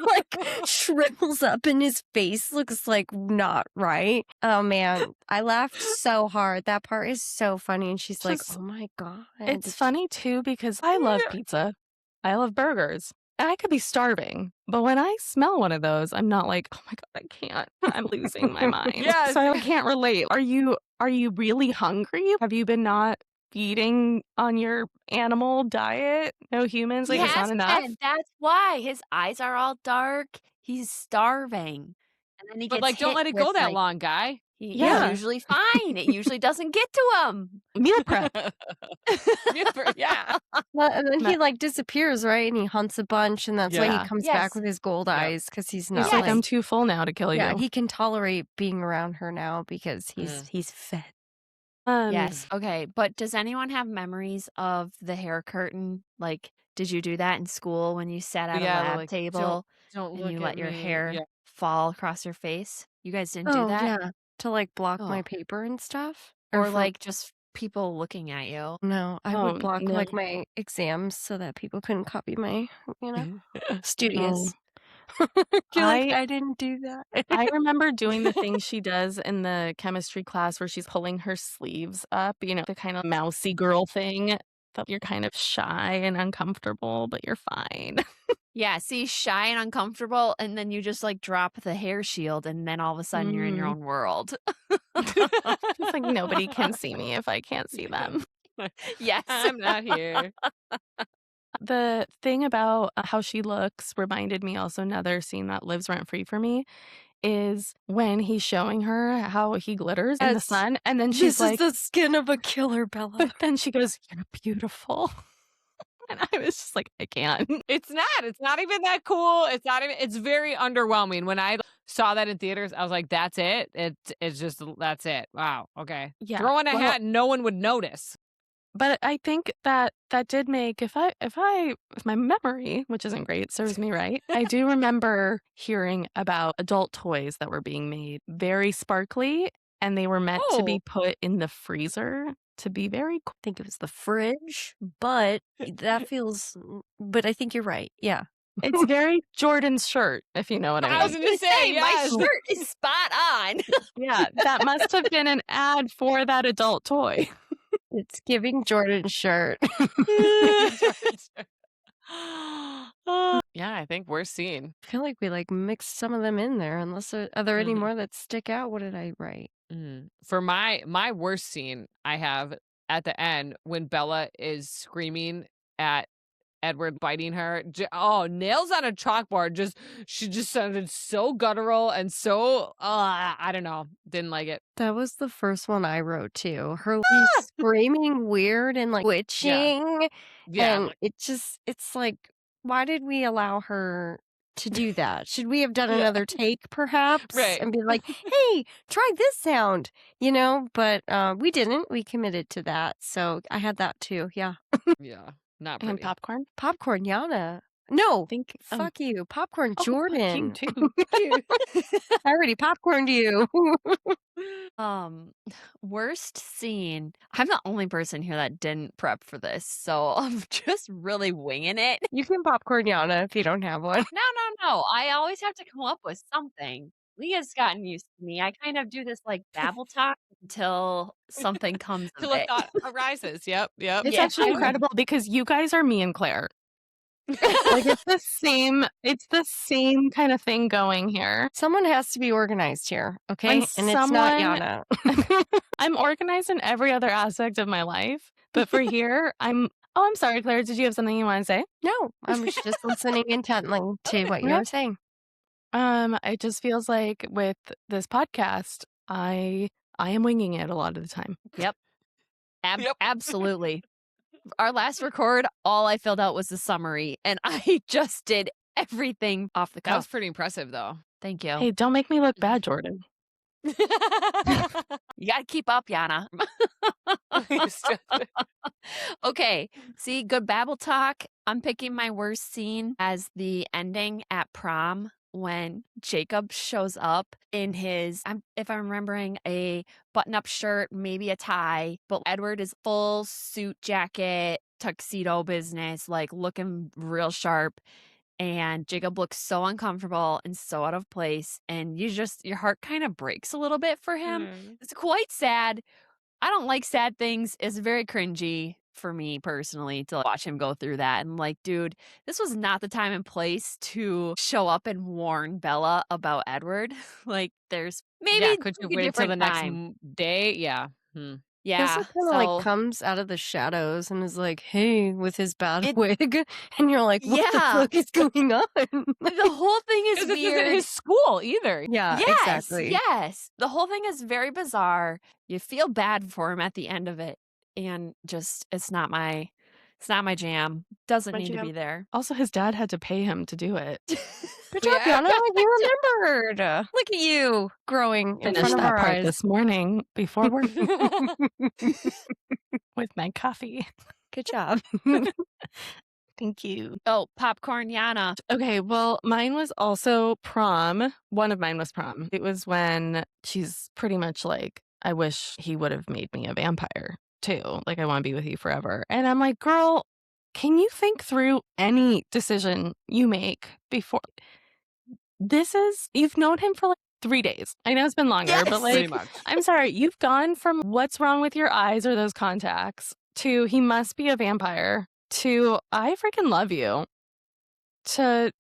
like shrivels up and his face looks like not right. Oh man, I laughed so hard. That part is so funny and she's like, Just- "Oh my god." It's funny too because I love pizza. I love burgers. And I could be starving, but when I smell one of those, I'm not like, oh my God, I can't. I'm losing my mind. Yes. So I can't relate. Are you really hungry? Have you been not feeding on your animal diet? No humans? Like, it's not enough? been. That's why his eyes are all dark. He's starving. And then he But gets like, don't hit let it go with, that like, long, guy. He's Yeah. usually fine. It usually doesn't get to him. Meal prep. Yeah. Well, and then Ma- he like disappears, right? And he hunts a bunch, and that's why Yeah. he comes Yes. back with his gold Yep. eyes because he's He's not like, like I'm too full now to kill yeah, you. he can tolerate being around her now because Mm. he's fed. Yes. Okay. But does anyone have memories of the hair curtain? Like, did you do that in school when you sat at a Yeah, lab like, table Don't and look you at let your me. hair Yeah. fall across your face? You guys didn't do Oh that? yeah, to like block my Oh. paper and stuff, Or for- like just people looking at you. No, I Oh, would block no. like my exams so that people couldn't copy my, Oh, studious. You're like, I I didn't do that. I remember doing the thing she does in the chemistry class where she's pulling her sleeves up, the kind of mousy girl thing that you're kind of shy and uncomfortable, but you're fine. Yeah, see, shy and uncomfortable, and then you just like drop the hair shield, and then all of a sudden you're in your own world. It's like nobody can see me if I can't see them. Yes. I'm not here. The thing about how she looks reminded me also another scene that lives rent free for me is when he's showing her how he glitters in the Yes. sun, and then she's This is like, the skin of a killer, Bella. but then she goes, "You're beautiful." And I was just like, I can't. It's not even that cool. It's very underwhelming. When I saw that in theaters, I was like, that's it. It's just, that's it. Wow. Okay. Yeah. Throw on a well, hat and no one would notice. But I think that did make, if my memory, which isn't great, serves me right, I do remember hearing about adult toys that were being made very sparkly, and they were meant to be put in the freezer to be very cool. I think it was the fridge, but that feels. But I think you're right. Yeah. It's very Jordan's shirt, if you know what I mean. I was going to say, yes. my shirt is spot on. Yeah, that must have been an ad for that adult toy. It's giving Jordan's shirt. Yeah, I think we're seeing. I feel like we mixed some of them in there. Unless are there any Mhm. more that stick out? What did I write? For my worst scene, I have at the end when Bella is screaming at Edward biting her. Nails on a chalkboard. She just sounded so guttural and so I don't know. Didn't like it. That was the first one I wrote too. Her screaming weird and twitching. Yeah. And it's like, why did we allow her to do that? Should we have done another take perhaps? Right. And be like, hey, try this sound, But we didn't. We committed to that. So I had that too. Yeah. Yeah. Not And pretty. popcorn. Popcorn Yana. No. Think Fuck you. Popcorn oh, fuck you Jordan. too. I already popcorned you. Worst scene. I'm the only person here that didn't prep for this, so I'm just really winging it. You can popcorn Yana if you don't have one. No. I always have to come up with something. Leah's gotten used to me. I kind of do this babble talk until something comes of Till a it. thought arises. Yep. It's Yeah. actually incredible because you guys are me and Claire. It's the same kind of thing going here. Someone has to be organized here, okay? And And it's not Yana. I'm organized in every other aspect of my life, but for here, I'm sorry, Claire, did you have something you want to say? No, I was just listening intently to what you Yeah. were saying. It just feels like with this podcast, I am winging it a lot of the time. Yep. Yep. Absolutely. Our last record, all I filled out was the summary, and I just did everything off the That was cuff. pretty impressive, though. Thank you. Hey, don't make me look bad, Jordan. You got to keep up, Yana. Okay. See, good babble talk. I'm picking my worst scene as the ending at prom when Jacob shows up in his, if I'm remembering, a button-up shirt, maybe a tie, but Edward is full suit jacket, tuxedo business, looking real sharp. And Jacob looks so uncomfortable and so out of place. And your heart kind of breaks a little bit for him. It's quite sad. I don't like sad things. It's very cringy for me personally to watch him go through that. And dude, this was not the time and place to show up and warn Bella about Edward. There's maybe could you a wait till the different next time. day? Yeah. Yeah. This kind of comes out of the shadows and is like, hey, with his bad wig. And you're like, what the fuck is going on? The whole thing is This isn't weird. his school either. Yeah, Yes, exactly. yes. The whole thing is very bizarre. You feel bad for him at the end of it. And just, it's not my jam. Doesn't My need to jam. be there. Also, his dad had to pay him to do it. Good job, Yana. You remembered. Look at you growing in Finished front of that our part eyes. this morning before work with my coffee. Good job. Thank you. Oh, popcorn Yana. Okay, well, mine was also prom. One of mine was prom. It was when she's pretty much like, I wish he would have made me a vampire. too. Like, I want to be with you forever. And I'm like, girl, can you think through any decision you make before you've known him for like 3 days. I know it's been longer, but Yes. Pretty like, much. I'm sorry, you've gone from what's wrong with your eyes or those contacts to he must be a vampire to I freaking love you to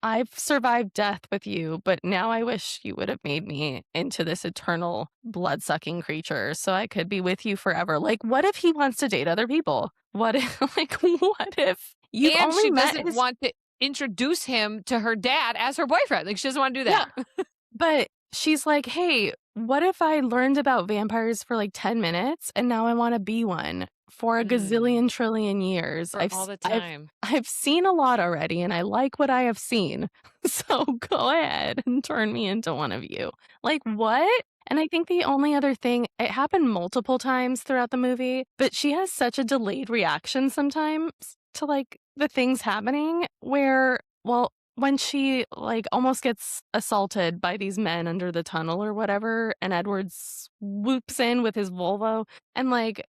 I've survived death with you, but now I wish you would have made me into this eternal blood-sucking creature so I could be with you forever. Like, what if he wants to date other people? What if, what if you've And only she met doesn't his... want to introduce him to her dad as her boyfriend. Like, she doesn't want to do that. Yeah. But she's like, hey, what if I learned about vampires for like 10 minutes and now I want to be one for a gazillion trillion years? For all the time. I've seen a lot already and I like what I have seen. So go ahead and turn me into one of you. Like, what? And I think the only other thing, it happened multiple times throughout the movie, but she has such a delayed reaction sometimes to like the things happening where, well, when she like almost gets assaulted by these men under the tunnel or whatever, and Edward swoops in with his Volvo, and like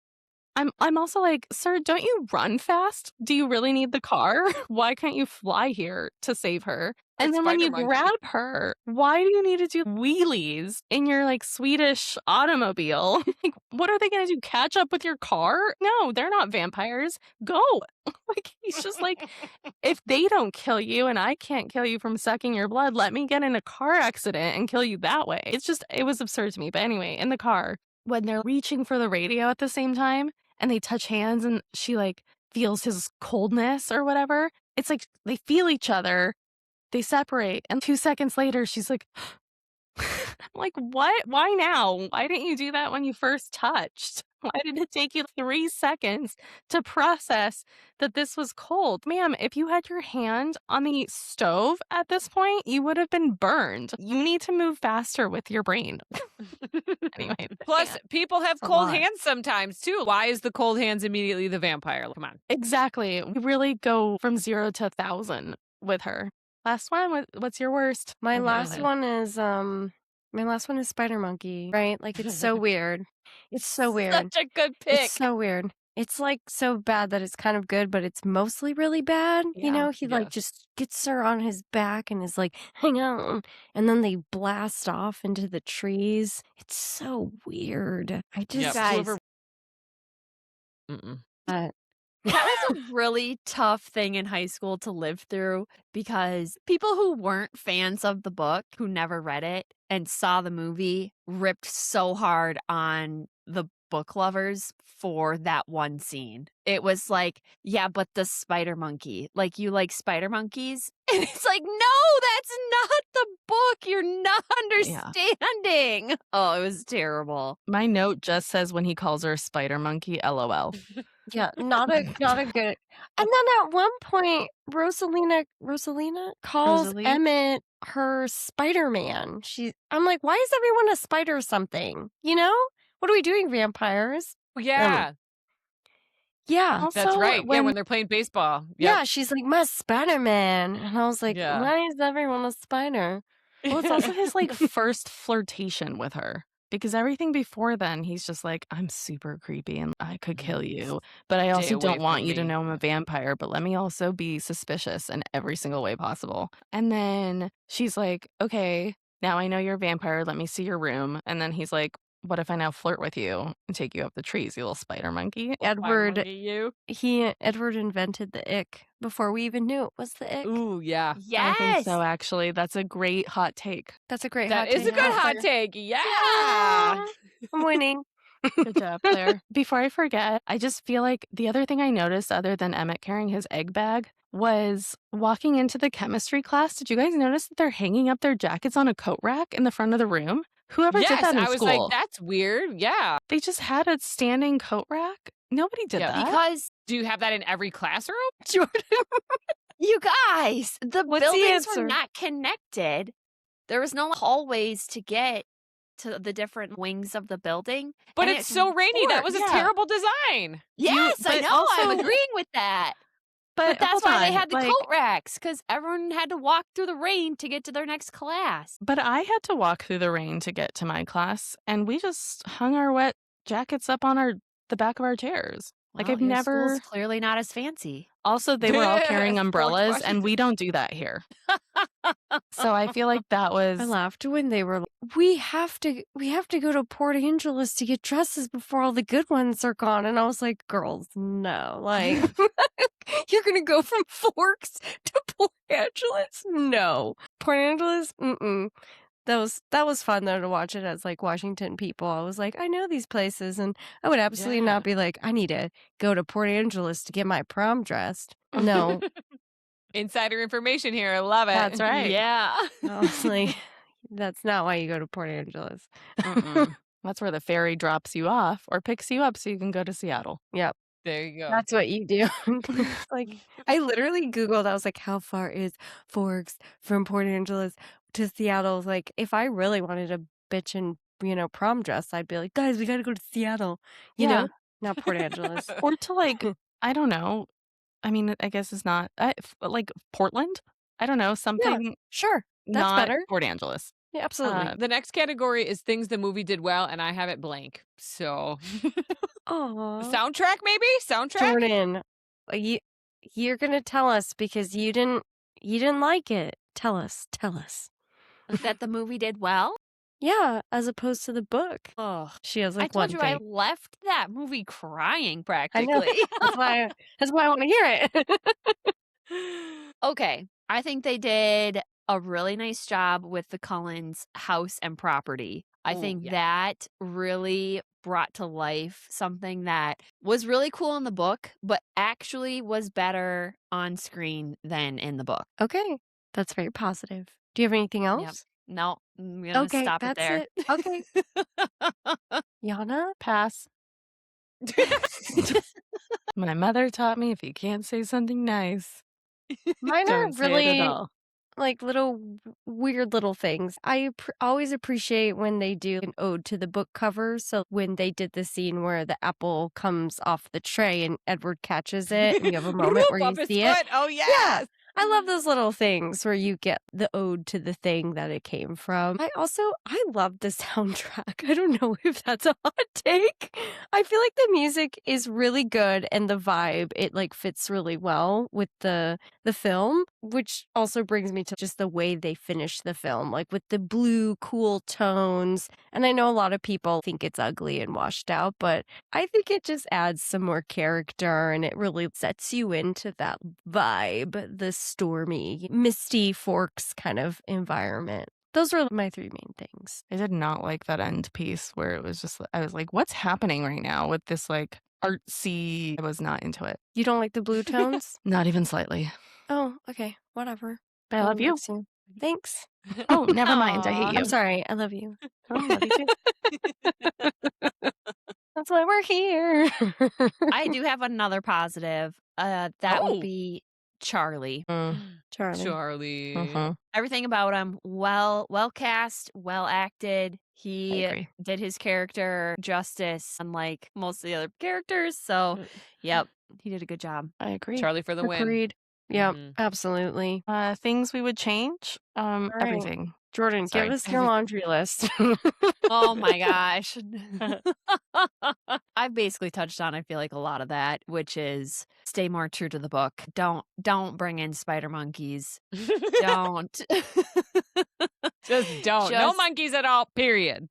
I'm also like, sir, don't you run fast? Do you really need the car? Why can't you fly here to save her? And It's then when Spider you Monkey. grab her, why do you need to do wheelies in your like Swedish automobile? Like, what are they going to do? Catch up with your car? No, they're not vampires. Go. Like, he's just like, if they don't kill you and I can't kill you from sucking your blood, let me get in a car accident and kill you that way. It was absurd to me. But anyway, in the car, when they're reaching for the radio at the same time and they touch hands and she like feels his coldness or whatever, it's like they feel each other, they separate, and 2 seconds later she's like, I'm like, what? Why now? Why didn't you do that when you first touched? Why did it take you 3 seconds to process that this was cold? Ma'am, if you had your hand on the stove at this point, you would have been burned. You need to move faster with your brain. Anyway. Plus, people have That's a cold lot. hands sometimes, too. Why is the cold hands immediately the vampire? Come on. Exactly. We really go from 0 to 1,000 with her. Last one, what's your worst? My Okay, last okay. one is Spider Monkey, right? Like, it's so weird. It's so weird. Such a good pick. It's so weird. It's like so bad that it's kind of good, but it's mostly really bad. You Yeah. know, he like Yes. just gets her on his back and is like, hang on. And then they blast off into the trees. It's so weird. I just, Yep. Guys, Whoever- Mm-mm. uh, that was a really tough thing in high school to live through because people who weren't fans of the book, who never read it and saw the movie, ripped so hard on the book lovers for that one scene. It was like, yeah, but the spider monkey, like, you like spider monkeys? And it's like, no, that's not the book. You're not understanding. Oh, it was terrible. My note just says when he calls her Spider Monkey, LOL. yeah, not a good. And then at one point, Rosalina calls Rosalie? Emmett her Spider-Man. I'm like, why is everyone a spider something? You know? What are we doing, vampires? Yeah, Yeah. Also, that's right. when When they're playing baseball. Yep. Yeah, she's like, my Spider-Man. And I was like, Yeah. why is everyone a spider? Well, it's also his like first flirtation with her. Because everything before then, he's just like, I'm super creepy and I could kill you. But I Stay also away don't want from you to me. know I'm a vampire, but let me also be suspicious in every single way possible. And then she's like, okay, now I know you're a vampire. Let me see your room. And then he's like, what if I now flirt with you and take you up the trees, you little spider monkey? Spider Edward, monkey, you. Edward invented the ick before we even knew it was the ick. Ooh, yeah. I think Yes. so, actually. That's a great hot take. That's a great That hot is a take. good hot take. Yeah. I'm winning. Good job, Claire. Before I forget, I just feel like the other thing I noticed, other than Emmett carrying his egg bag, was walking into the chemistry class. Did you guys notice that they're hanging up their jackets on a coat rack in the front of the room? Whoever did Yes, that in I was school? like, that's weird. Yeah. They just had a standing coat rack? Nobody did Yeah, that. Because Do you have that in every classroom? Jordan. you guys, the What's the buildings were answer? not connected. There was no hallways to get to the different wings of the building. But and it's so rainy. That was a yeah. terrible design. Yes, I but know. I'm also- agreeing with that. but But that's hold why they on, had the like, coat racks, because everyone had to walk through the rain to get to their next class. But I had to walk through the rain to get to my class, and we just hung our wet jackets up on our the back of our chairs. Like, Well, I've your school's never. clearly not as fancy. Also, they were all carrying George umbrellas, and Washington. we don't do that here. So I feel like that I was. laughed when they were like, we have to go to Port Angeles to get dresses before all the good ones are gone. And I was like, girls, no. Like, you're going to go from Forks to Port Angeles? No. Port Angeles? Mm-mm. That was fun though to watch it as like Washington people. I was like, I know these places, and I would absolutely Yeah. not be like, I need to go to Port Angeles to get my prom dressed. No. Insider information here. I love it. That's right. Yeah. I was like, that's not why you go to Port Angeles. Mm-mm. That's where the ferry drops you off or picks you up so you can go to Seattle. Yep. There you go. That's what you do. Like, I literally Googled, I was like, how far is Forks from Port Angeles to Seattle? Like, if I really wanted a bitch and, prom dress, I'd be like, guys, we got to go to Seattle, you Yeah. know? Not Port Angeles. Or to like, I don't know. I mean, I guess it's not like Portland. I don't know, something Sure. That's not better. Port Angeles. Yeah, absolutely. The next category is things the movie did well, and I have it blank. So Aw. soundtrack, maybe soundtrack. Jordan, you're going to tell us because you didn't like it. Tell us. That the movie did well? Yeah, as opposed to the book. Oh, She has I like told one you thing. I left that movie crying I know. practically. That's why I want to hear it. Okay. I think they did a really nice job with the Cullens house and property. I Ooh, think yeah. that really brought to life something that was really cool in the book, but actually was better on screen than in the book. Okay, that's very positive. Do you have anything else? No, I'm going to Okay, stop it that's there. it. Okay. Yana? Pass. My mother taught me if you can't say something nice, Mine are don't say it at really all. like little weird little things. I always appreciate when they do an ode to the book cover. So when they did the scene where the apple comes off the tray and Edward catches it, and you have a moment where you Up his see it. foot. Oh yes. I love those little things where you get the ode to the thing that it came from. I love the soundtrack. I don't know if that's a hot take. I feel like the music is really good and the vibe, it like fits really well with the film, which also brings me to just the way they finish the film, like with the blue, cool tones. And I know a lot of people think it's ugly and washed out, but I think it just adds some more character and it really sets you into that vibe, the stormy, misty Forks kind of environment. Those are my three main things. I did not like that end piece where it was just, I was like, what's happening right now with this like artsy? I was not into it. You don't like the blue tones? Not even slightly. Oh, okay. Whatever. But I love you. Thanks. Oh, never mind. I hate Aw. you. I'm sorry. I love you. I love you too. That's why we're here. I do have another positive. That Oh. would be Charlie. Charlie. Charlie. Mhm. Everything about him, well cast, well acted. I He agree. did his character justice, unlike most of the other characters. So, yep, he did a good job. I agree. Charlie for the win. Agreed. Yeah, Mhm. absolutely. Things we would change. right. Everything. Jordan, Sorry. give us your laundry list. Oh my gosh. I've basically touched on, I feel like, a lot of that, which is stay more true to the book. Don't bring in spider monkeys. Don't. Just don't. No Just- monkeys at all. Period.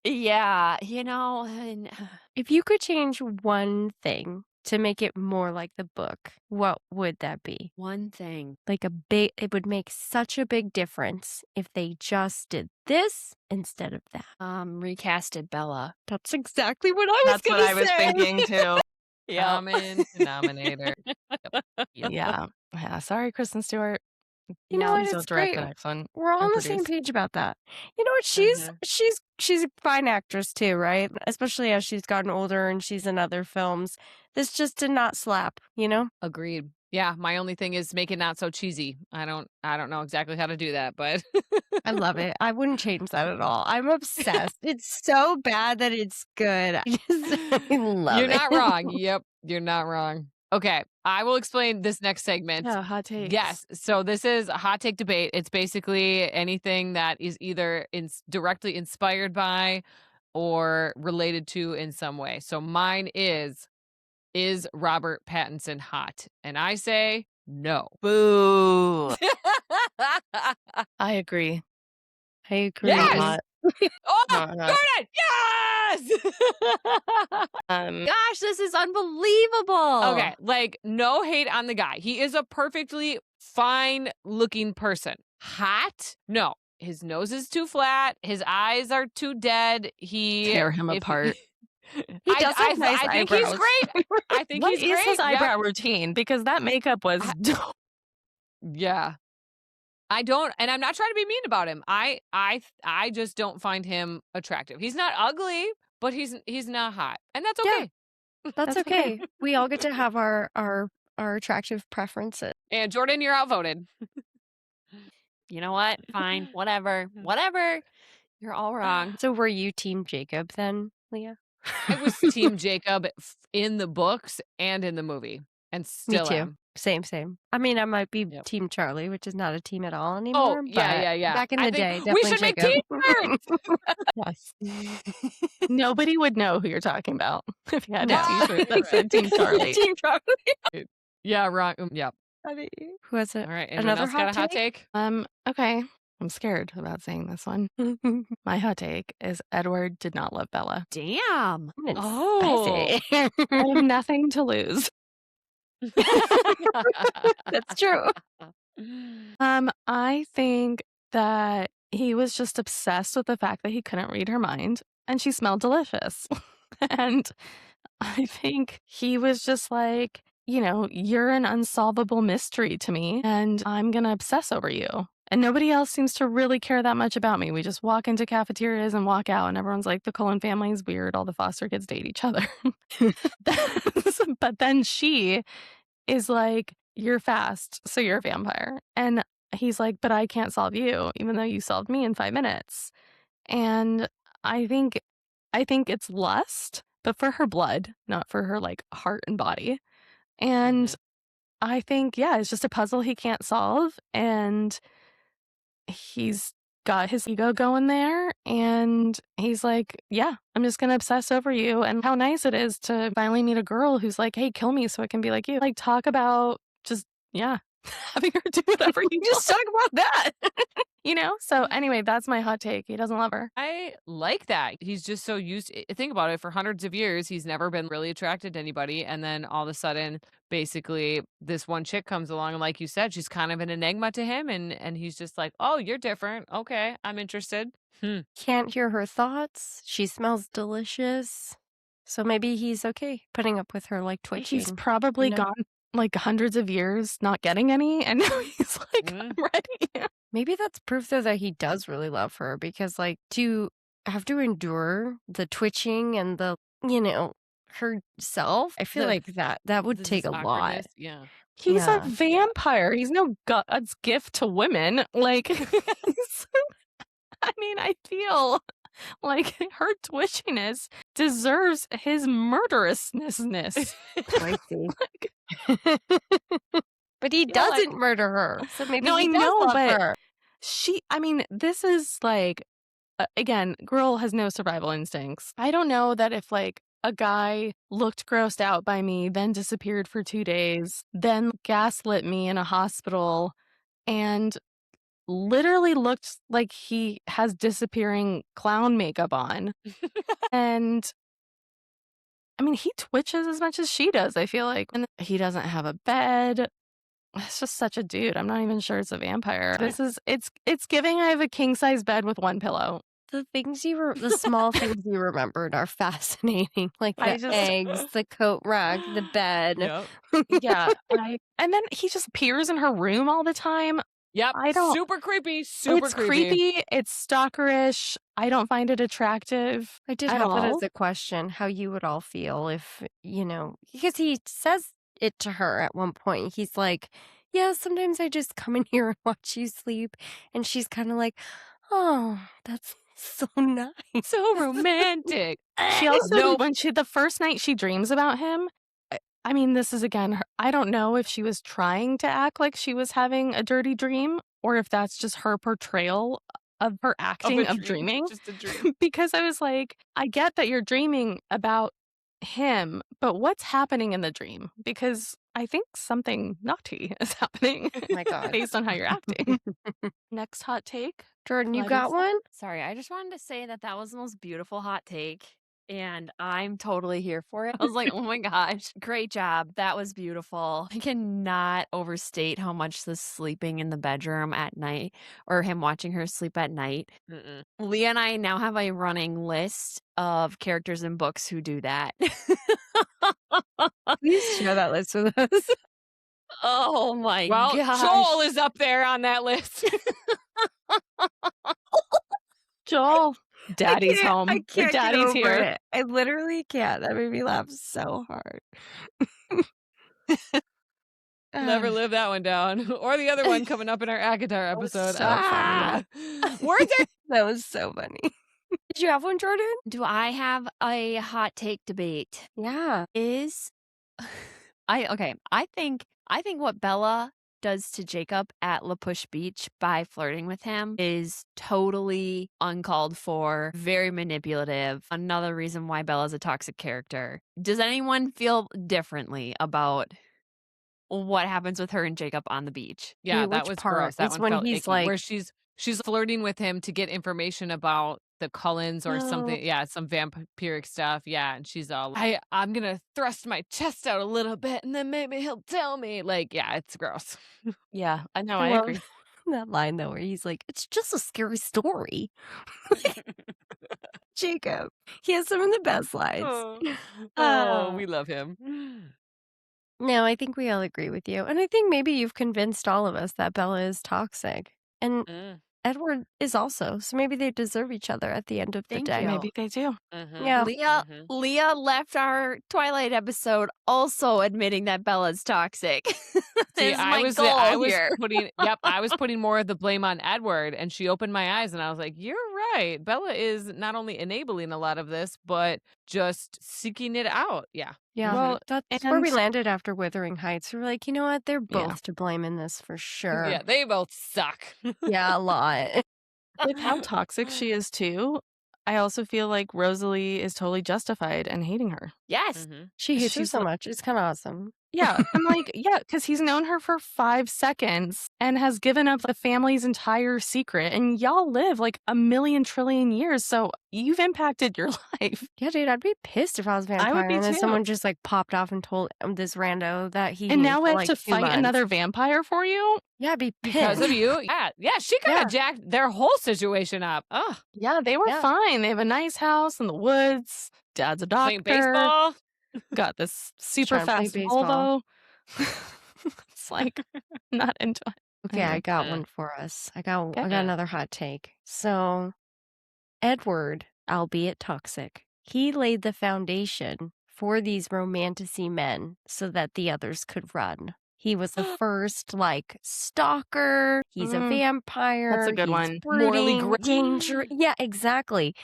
Yeah, and If you could change one thing to make it more like the book, what would that be? one thing. Like it would make such a big difference if they just did this instead of that. Recasted Bella. That's exactly what I was That's what gonna I was say. thinking too. Common denominator. Yeah. Sorry, Kristen Stewart. You know what? Please It's don't direct great. the next one. We're all or on the same produce. page about that. You know what? She's a fine actress too, right? Especially as she's gotten older and she's in other films. This just did not slap, you know? Agreed. Yeah, my only thing is make it not so cheesy. I don't know exactly how to do that, but I love it. I wouldn't change that at all. I'm obsessed. It's so bad that it's good. I love You're it. not wrong. Yep, you're not wrong. Okay, I will explain this next segment. Yeah, hot takes. Yes. So this is a hot take debate. It's basically anything that is either directly inspired by or related to in some way. So mine is Robert Pattinson hot? And I say no. Boo. I agree. I agree. Yes! Not Oh, hot. Not hot. Jordan! Yes! Gosh, this is unbelievable. Okay, like no hate on the guy. He is a perfectly fine looking person. Hot? No. His nose is too flat. His eyes are too dead. Tear him apart. He does have nice I think he's eyebrows. great. I think What he's is great. his Yep. eyebrow routine? Because that makeup was dope. Yeah. I don't, and I'm not trying to be mean about him. I just don't find him attractive. He's not ugly, but he's not hot. And that's Yeah. okay. That's okay. We all get to have our attractive preferences. And Jordan, you're outvoted. You know what? Fine. Whatever. You're all wrong. So were you Team Jacob then, Leah? I was Team Jacob in the books and in the movie. And still Me too. am. Same. I mean, I might be Yep. Team Charlie, which is not a team at all anymore. Oh, yeah. but Back in I the think day, we definitely should make Jacob. t-shirts. Yes. Nobody would know who you're talking about if you had No. a t-shirt that said Team Charlie. Team Charlie. Yeah, wrong. Yeah. Who has it? All right. Anyone Another else got a hot take? take? Okay. I'm scared about saying this one. My hot take is Edward did not love Bella. Damn. Oh. I have nothing to lose. That's true. I think that he was just obsessed with the fact that he couldn't read her mind and she smelled delicious. And I think he was just like, you're an unsolvable mystery to me and I'm going to obsess over you. And nobody else seems to really care that much about me. We just walk into cafeterias and walk out and everyone's like, the Cullen family is weird. All the foster kids date each other. But then she is like, you're fast, so you're a vampire. And he's like, but I can't solve you, even though you solved me in 5 minutes. And I think it's lust, but for her blood, not for her like heart and body. And I think, it's just a puzzle he can't solve. And he's got his ego going there. And he's like, I'm just going to obsess over you. And how nice it is to finally meet a girl who's like, hey, kill me so I can be like you. Like, talk about just, having her do whatever you Just talk about that. So anyway, that's my hot take. He doesn't love her. I like that. He's just so used think about it, for hundreds of years he's never been really attracted to anybody, and then all of a sudden basically this one chick comes along and like you said, she's kind of an enigma to him, and he's just like, oh, you're different, okay, I'm interested. Can't hear her thoughts. She smells delicious. So maybe he's okay putting up with her like twitching. He's probably gone like hundreds of years not getting any, and now he's like, I'm ready. Maybe that's proof though that he does really love her, because like to have to endure the twitching and the herself, I feel like that would take a lot. awkwardness. Yeah. He's a vampire. He's no God's gift to women. Like, I mean, I feel like her twitchiness deserves his murderousness. I see. But he doesn't murder her. So maybe No, he I does know, love but her. this is like, again, girl has no survival instincts. I don't know that if like a guy looked grossed out by me, then disappeared for 2 days, then gaslit me in a hospital, and literally looked like he has disappearing clown makeup on. And I mean, he twitches as much as she does, I feel like. And he doesn't have a bed. It's just such a dude. I'm not even sure it's a vampire. It's giving I have a king size bed with one pillow. The small things you remembered are fascinating, like the eggs, the coat rack, the bed. Yep. Yeah, and then he just appears in her room all the time. Yep. Super creepy. It's creepy. It's stalkerish. I don't find it attractive. I did have that as a question, how you would all feel if, because he says it to her at one point. He's like, yeah, sometimes I just come in here and watch you sleep. And she's kind of like, oh, that's so nice. So romantic. She also, the first night she dreams about him, I mean, this is again, I don't know if she was trying to act like she was having a dirty dream or if that's just her portrayal of her acting of dreaming. Just a dream. Because I was like, I get that you're dreaming about him, but what's happening in the dream? Because I think something naughty is happening Oh my God. based on how you're acting. Next hot take. Jordan, you Ladies? got one? Sorry, I just wanted to say that that was the most beautiful hot take. And I'm totally here for it. I was like, oh my gosh, great job. That was beautiful. I cannot overstate how much the sleeping in the bedroom at night or him watching her sleep at night. Mm-mm. Leah and I now have a running list of characters in books who do that. Please share that list with us. Oh my Well, gosh. Joel is up there on that list. Joel, Daddy's home. I Or can't get Daddy's over here. it. I literally can't. That made me laugh so hard. Never live that one down. Or the other one coming up in our Akatar was episode. so funny. Words are That was so funny. Did you have one, Jordan? Do I have a hot take debate? Yeah. Is I think what Bella does to Jacob at La Push Beach by flirting with him is totally uncalled for, very manipulative. Another reason why Bella's a toxic character. Does anyone feel differently about what happens with her and Jacob on the beach? Yeah, Wait, that which was part? gross. That It's one when felt he's icky. like- Where she's flirting with him to get information about the Cullens or something. Yeah, some vampiric stuff. Yeah, and she's all, I'm gonna thrust my chest out a little bit, and then maybe he'll tell me. Like, yeah, it's gross. Yeah, I know. I I love agree. that line though, where he's like, "It's just a scary story." Jacob, he has some of the best lines. Oh, we love him. No, I think we all agree with you, and I think maybe you've convinced all of us that Bella is toxic, and Mm, Edward is also. So maybe they deserve each other at the end of the Thank day. you. Maybe they do. mhm, Yeah. mhm. Leah left our Twilight episode also admitting that Bella's toxic. See, This is my goal I was here. I was putting more of the blame on Edward, and she opened my eyes, and I was like, "You're right. Bella is not only enabling a lot of this, but just seeking it out." Yeah. Yeah, Well, that's where we and- landed after Wuthering Heights. We were like, you know what? They're Yeah. both to blame in this for sure. Yeah, they both suck. Yeah, a lot. With how toxic she is too, I also feel like Rosalie is totally justified in hating her. Yes. Mhm. She hates her She's so like- much. It's kind of awesome. Yeah, I'm like, yeah, because he's known her for 5 seconds and has given up the family's entire secret. And y'all live like a million trillion years. So you've impacted your life. Yeah, dude, I'd be pissed if I was a vampire I would be and then too. someone just like popped off and told this rando that he And knew now for, we have like, to 2 fight months. another vampire for you? Yeah, I'd be pissed. Because of you. Yeah, she kind of jacked their whole situation up. Ugh. Yeah, they were Yeah. fine. They have a nice house in the woods. Dad's a doctor. Playing baseball. Got this super Trying to play fast baseball. Volvo. It's like not into it. Okay, I Anyway. got one for us. I got Okay. another hot take. So, Edward, albeit toxic, he laid the foundation for these romanticy men so that the others could run. He was the first like stalker. He's a vampire. good he's one. Morally brooding, dangerous. Yeah, exactly.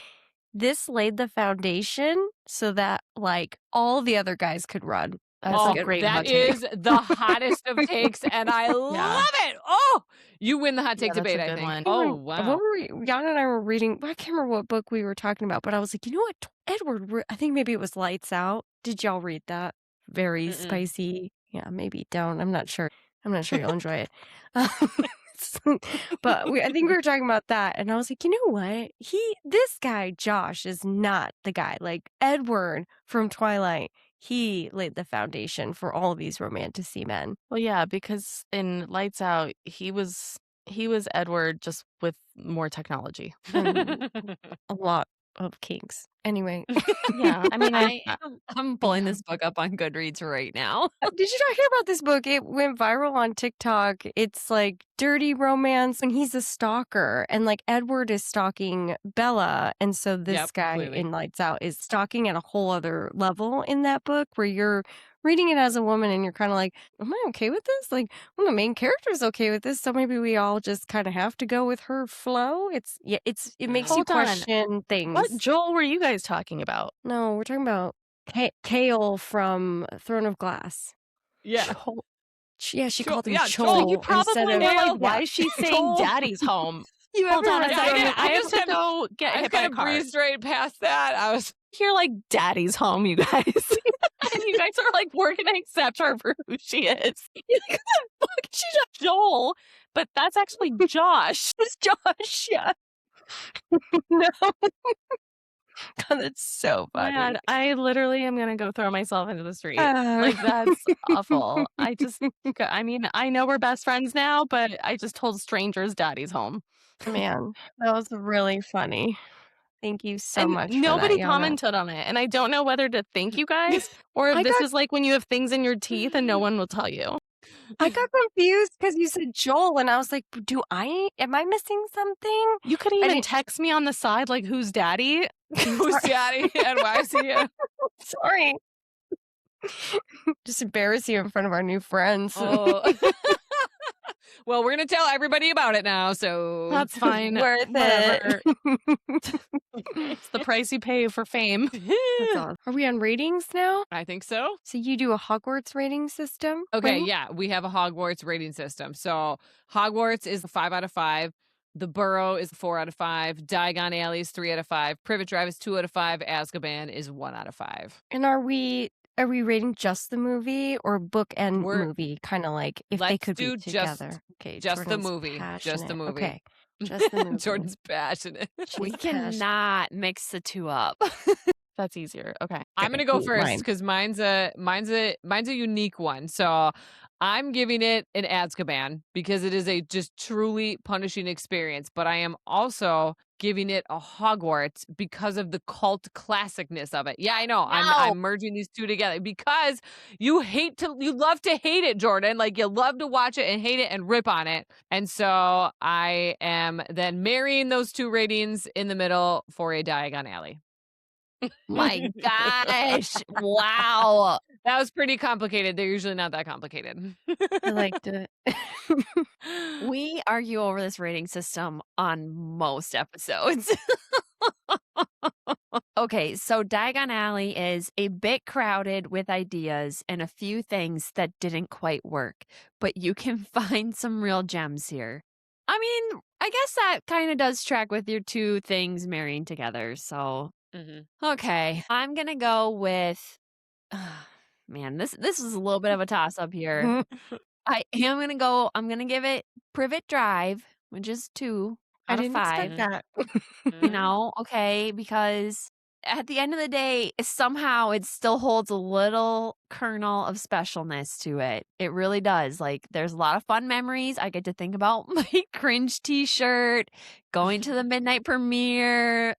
This laid the foundation so that like all the other guys could run. That's Oh, a great that hot take. is the hottest of takes, and I love it. Oh, you win the hot take Yeah, that's a debate, I good think. one. Oh, What wow. were we? Yana and I were reading. I can't remember what book we were talking about, but I was like, you know what, Edward? I think maybe it was Lights Out. Did y'all read that? Very Mm-mm. spicy. Yeah, maybe don't. I'm not sure. I'm not sure you'll enjoy it. But I think we were talking about that, and I was like, you know what? This guy Josh is not the guy. Like Edward from Twilight, he laid the foundation for all these romanticy men. Well, yeah, because in Lights Out, he was Edward just with more technology. And a lot of kinks. Anyway, Yeah, I mean, I'm pulling this book up on Goodreads right now. did you not hear about this book? It went viral on TikTok. It's like dirty romance, and he's a stalker, and like Edward is stalking Bella, and so this Yep, guy clearly. in Lights Out is stalking at a whole other level in that book, where you're reading it as a woman and you're kind of like, am I okay with this? Like, well, the main character's okay with this, so maybe we all just kind of have to go with her flow. It makes you Hold on. question things. what Joel were you guys talking about? No, we're talking about Kale from Throne of Glass. Yeah. Yeah, she Joel- called him yeah, Chol. Joel, So you instead probably of- were like, Yeah. why is she saying Joel. daddy's home? You Hold haven't on a read second. that? I have just to kinda- go get I was hit by a gonna car. breeze straight past that. I was You're like, Daddy's home, you guys. And you guys are like, we're going to accept her for who she is. You're like, fuck, she's not Joel. But that's actually Josh. It's Josh, yeah. No. God, that's so funny. Man, I literally am going to go throw myself into the street. Oh. Like, that's awful. I mean, I know we're best friends now, but I just told strangers Daddy's home. Man, that was really funny. Thank you so And much for nobody that, Yana. commented on it. And I don't know whether to thank you guys or if I this got- is like when you have things in your teeth and no one will tell you. I got confused because you said Joel, and I was like, am I missing something? You could even text me on the side, like, who's daddy? who's daddy and why is he here? Sorry. Just embarrass you in front of our new friends. Oh. Well, we're gonna tell everybody about it now, so That's fine. Worth Whatever. it. It's the price you pay for fame. That's awesome. Are we on ratings now? I think so. So you do a Hogwarts rating system? Okay, Wayne? yeah, we have a Hogwarts rating system. So Hogwarts is 5 out of 5. The Burrow is 4 out of 5. Diagon Alley is 3 out of 5. Privet Drive is 2 out of 5. Azkaban is 1 out of 5. And are we rating just the movie or book and We're- movie? Kind of like if they Let's could do be together. Okay, just the Jordan's movie. Just the passionate. movie. Okay, just the movie. Jordan's passionate. We She's passionate. cannot mix the two up. That's easier. Okay. I'm gonna go Ooh, first mine. because mine's a unique one. So I'm giving it an Azkaban because it is a just truly punishing experience. But I am also giving it a Hogwarts because of the cult classicness of it. Yeah, I know. No. I'm merging these two together because you love to hate it, Jordan. Like you love to watch it and hate it and rip on it. And so I am then marrying those two ratings in the middle for a Diagon Alley. My gosh. Wow. That was pretty complicated. They're usually not that complicated. I liked it. We argue over this rating system on most episodes. Okay, so Diagon Alley is a bit crowded with ideas and a few things that didn't quite work, but you can find some real gems here. I mean, I guess that kind of does track with your two things marrying together, so okay, I'm gonna go with. Man, this is a little bit of a toss up here. I am gonna go. I'm gonna give it Privet Drive, which is 2 I out of didn't 5. expect that. You know, okay, because at the end of the day, somehow it still holds a little kernel of specialness to it. It really does. Like, there's a lot of fun memories. I get to think about my cringe t-shirt, going to the midnight premiere,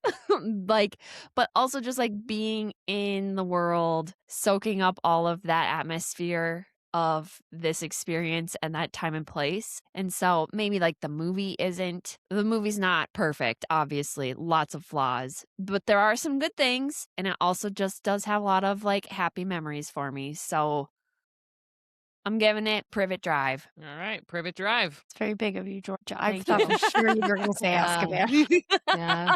like, but also just like being in the world, soaking up all of that atmosphere of this experience and that time and place. And so maybe like the movie's not perfect, obviously, lots of flaws, but there are some good things, and it also just does have a lot of like happy memories for me. So I'm giving it Privet Drive. All right, Privet Drive. It's very big of you, Georgia. I Thank thought you. for sure you were going to say Yeah. Azkaban. Yeah.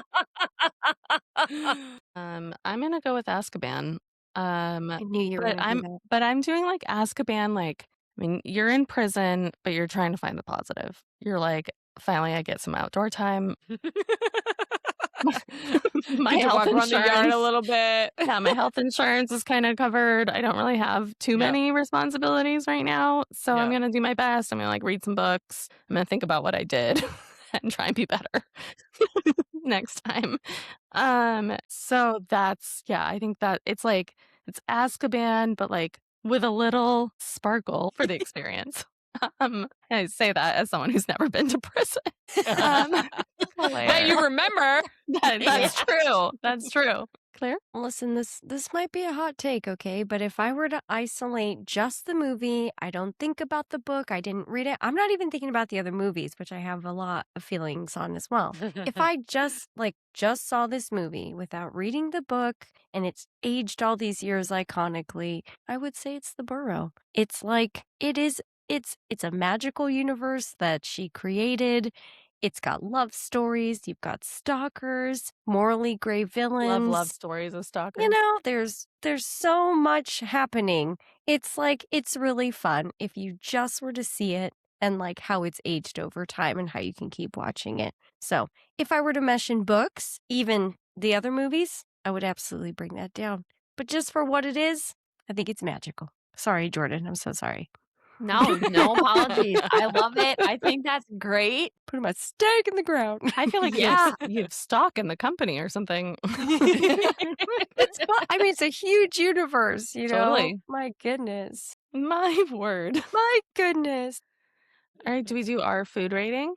I'm gonna go with Azkaban. I knew you were But going to do that. But I'm doing like Azkaban, like, I mean, you're in prison, but you're trying to find the positive. You're like, finally, I get some outdoor time. My Get to health walk around the yard a insurance. little bit. Yeah, my health insurance is kind of covered. I don't really have too Yeah. many responsibilities right now. So I'm Yeah. going to do my best. I'm going to like read some books. I'm going to think about what I did and try and be better next time. So that's, yeah, I think that it's like, it's Azkaban, but like with a little sparkle for the experience. I say that as someone who's never been to prison. That you remember. That's true. That's true. Claire? Listen, this might be a hot take, okay? But if I were to isolate just the movie, I don't think about the book, I didn't read it. I'm not even thinking about the other movies, which I have a lot of feelings on as well. If I just saw this movie without reading the book and it's aged all these years iconically, I would say it's The Burrow. It's like it's a magical universe that she created. It's got love stories. You've got stalkers, morally gray villains. Love stories of stalkers. You know, there's so much happening. It's like, it's really fun. If you just were to see it and like how it's aged over time and how you can keep watching it. So if I were to mention books, even the other movies, I would absolutely bring that down. But just for what it is, I think it's magical. Sorry, Jordan. I'm so sorry. No, no apologies. I love it. I think that's great. Putting my stake in the ground. I feel like Yeah. you have stock in the company or something. It's fun. I mean, it's a huge universe, you know? Totally. My goodness. My word. My goodness. All right, do we do our food rating?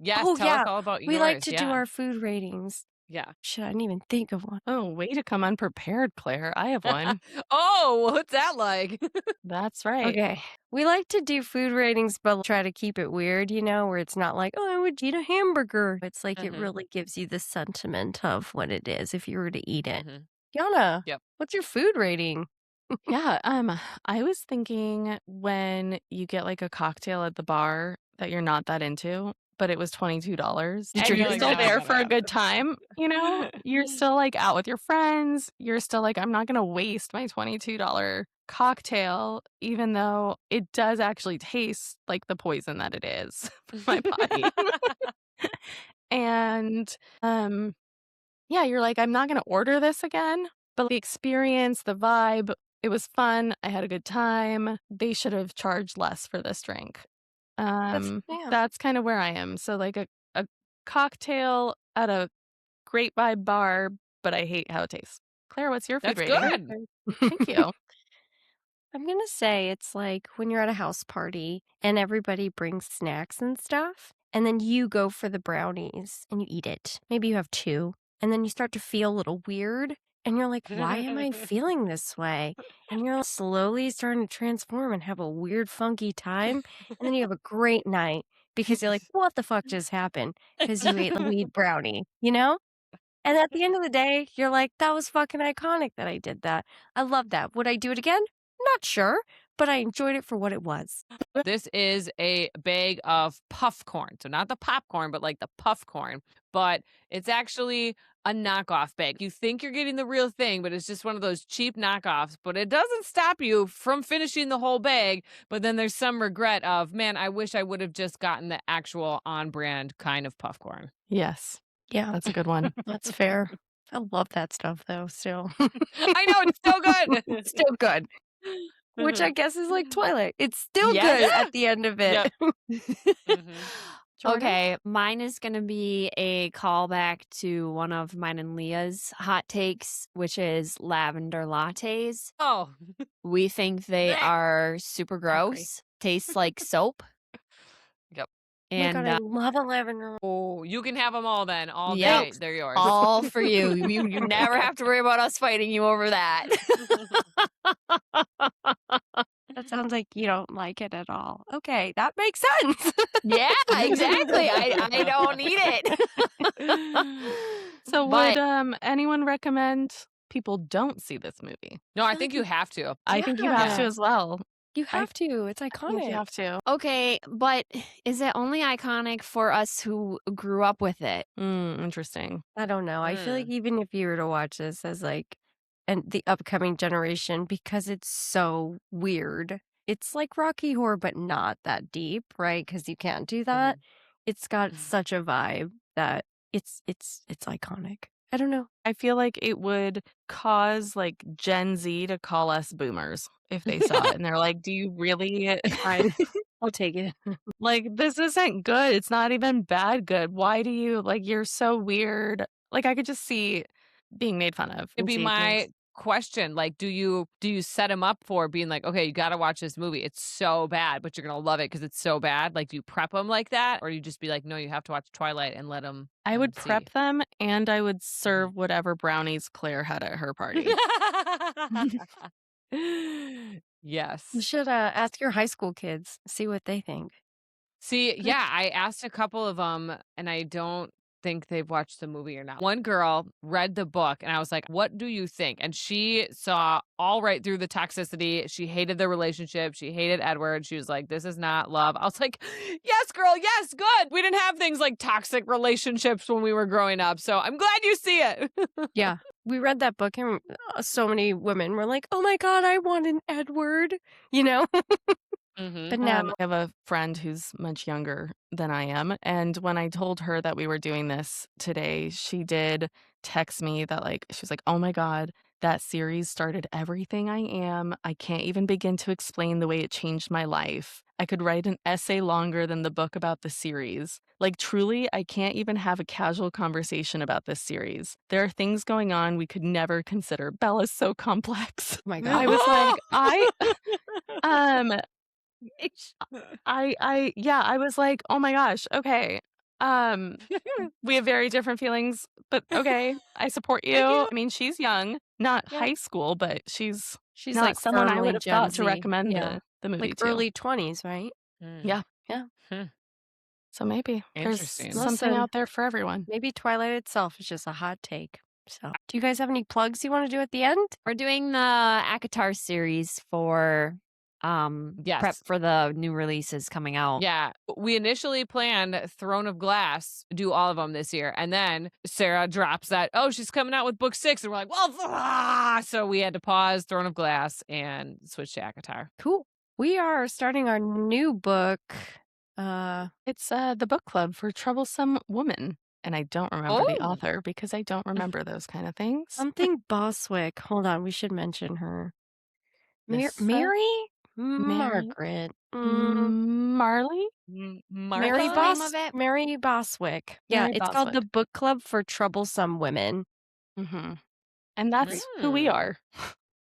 Yes, Oh, tell yeah. us all about yours. We like to do yeah. our food ratings. Yeah. Shit, I didn't even think of one. Oh, way to come unprepared, Claire. I have one. Oh, what's that like? That's right. Okay. We like to do food ratings, but try to keep it weird, you know, where it's not like, oh, I would eat a hamburger. It's like it Mhm. really gives you the sentiment of what it is if you were to eat it. Mhm. Yana, Yep. what's your food rating? Yeah, I was thinking when you get like a cocktail at the bar that you're not that into, but it was $22, Did and you you're really still not there about for a that? good time, you know? You're still like out with your friends. You're still like, I'm not gonna waste my $22 cocktail, even though it does actually taste like the poison that it is for my body. And yeah, you're like, I'm not gonna order this again, but the experience, the vibe, it was fun. I had a good time. They should have charged less for this drink. Yeah. That's kind of where I am. So like a cocktail at a great vibe bar, but I hate how it tastes. Claire, what's your food That's rating? good. Thank you. I'm going to say it's like when you're at a house party and everybody brings snacks and stuff, and then you go for the brownies and you eat it. Maybe you have two, and then you start to feel a little weird, and you're like, why am I feeling this way? And you're slowly starting to transform and have a weird, funky time, and then you have a great night because you're like, what the fuck just happened? Because you ate the weed brownie, you know? And at the end of the day, you're like, that was fucking iconic that I did that. I love that. Would I do it again? Not sure, but I enjoyed it for what it was. This is a bag of puff corn. So not the popcorn, but like the puff corn. But it's actually a knockoff bag. You think you're getting the real thing, but it's just one of those cheap knockoffs. But it doesn't stop you from finishing the whole bag. But then there's some regret of, man, I wish I would have just gotten the actual on-brand kind of puff corn. Yes, Yeah, that's a good one. that's fair. I love that stuff though, still. I know, it's so good. It's still good. Which I guess is like Twilight. It's still Yes. good at the end of it. Yep. Mhm. Jordan? Okay, mine is going to be a callback to one of mine and Leah's hot takes, which is lavender lattes. Oh, We think they Blech. are super gross, tastes like soap. Yep. Oh my And God, I love a lavender. oh, you can have them all then. All Yep. day. They're yours. all for you. You never have to worry about us fighting you over that. That sounds like you don't like it at all. Okay, that makes sense. Yeah, exactly. I don't need it. So But- would anyone recommend people don't see this movie? No, I think you have to. I think you have to Yeah. as well. You have to. It's I think iconic. you have to. Okay, but is it only iconic for us who grew up with it? Interesting. I don't know. I feel like even if you were to watch this as like and the upcoming generation, because it's so weird. It's like Rocky Horror, but not that deep, right? Because you can't do that. It's got Mhm. such a vibe that it's iconic. I don't know. I feel like it would cause like Gen Z to call us boomers if they saw it and they're like, do you really Fine. I'll take it. like this isn't good. It's not even bad good. Why do you like you're so weird? Like I could just see being made fun of. It'd be in my theaters. question. Like, do you set him up for being like, okay, you got to watch this movie. It's so bad, but you're gonna love it because it's so bad. Like, do you prep them like that, or do you just be like, no, you have to watch Twilight and let them? I would prep them and I would serve whatever brownies Claire had at her party. Yes. You should ask your high school kids, see what they think. See, yeah, I asked a couple of them, and I don't think they've watched the movie or not. One girl read the book, and I was like, what do you think? And she saw all right through the toxicity. She hated the relationship. She hated Edward. She was like, this is not love. I was like, yes, girl, yes, good. We didn't have things like toxic relationships when we were growing up, so I'm glad you see it. Yeah. We read that book and so many women were like, oh my God, I want an Edward, you know? But now, I have a friend who's much younger than I am, and when I told her that we were doing this today, she did text me that, like, she was like, "Oh my god, that series started everything I am. I can't even begin to explain the way it changed my life. I could write an essay longer than the book about the series. Like, truly, I can't even have a casual conversation about this series. There are things going on we could never consider. Bella's so complex." oh my I God. was like, um, I was like, "Oh my gosh, okay. Um, we have very different feelings, but okay, I support you." Thank you. I mean, she's young, not Yeah. high school, but she's She's not like someone I firmly would have Gen thought to Z. recommend Yeah. the movie Like to. early 20s, right? Yeah, Yeah. so maybe there's Interesting. something Listen, out there for everyone. maybe Twilight itself is just a hot take. So, do you guys have any plugs you want to do at the end? We're doing the ACOTAR series for prep Yes. for the new releases coming out. Yeah. We initially planned Throne of Glass, do all of them this year. And then Sarah drops that, oh, she's coming out with book 6. And we're like, well, so we had to pause Throne of Glass and switch to ACOTAR. Cool. We are starting our new book. It's the book club for Troublesome Woman, and I don't remember the Oh. author because I don't remember those kind of things. Something Boswick. Hold on, we should mention her. Miss- Mary? Mary- Margaret. Marley? Mary What's the name of it? Mary Boswick. Yeah, Mary it's called the Boswick. Book Club for Troublesome Women. And that's who we are.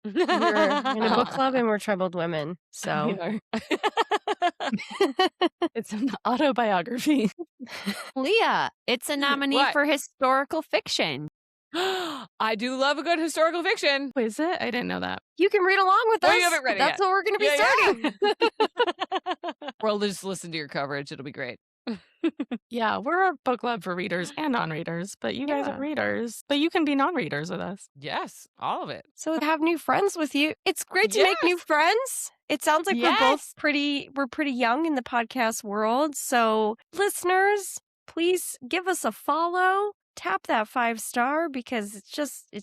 We're in a book club and we're troubled women. So We are. It's an autobiography. Leah, it's a nominee What? for historical fiction. I do love a good historical fiction. Oh, is it? I didn't know that. you can read along with us. Oh, you haven't read it That's yet. what we're going to be starting. We'll just listen to your coverage. It'll be great. Yeah, we're a book club for readers and non-readers, but you guys Yeah. are readers. But you can be non-readers with us. Yes, all of it. So have new friends with you. It's great to make new friends. It sounds like we're both pretty young in the podcast world. So listeners, please give us a follow. Tap that 5-star because it's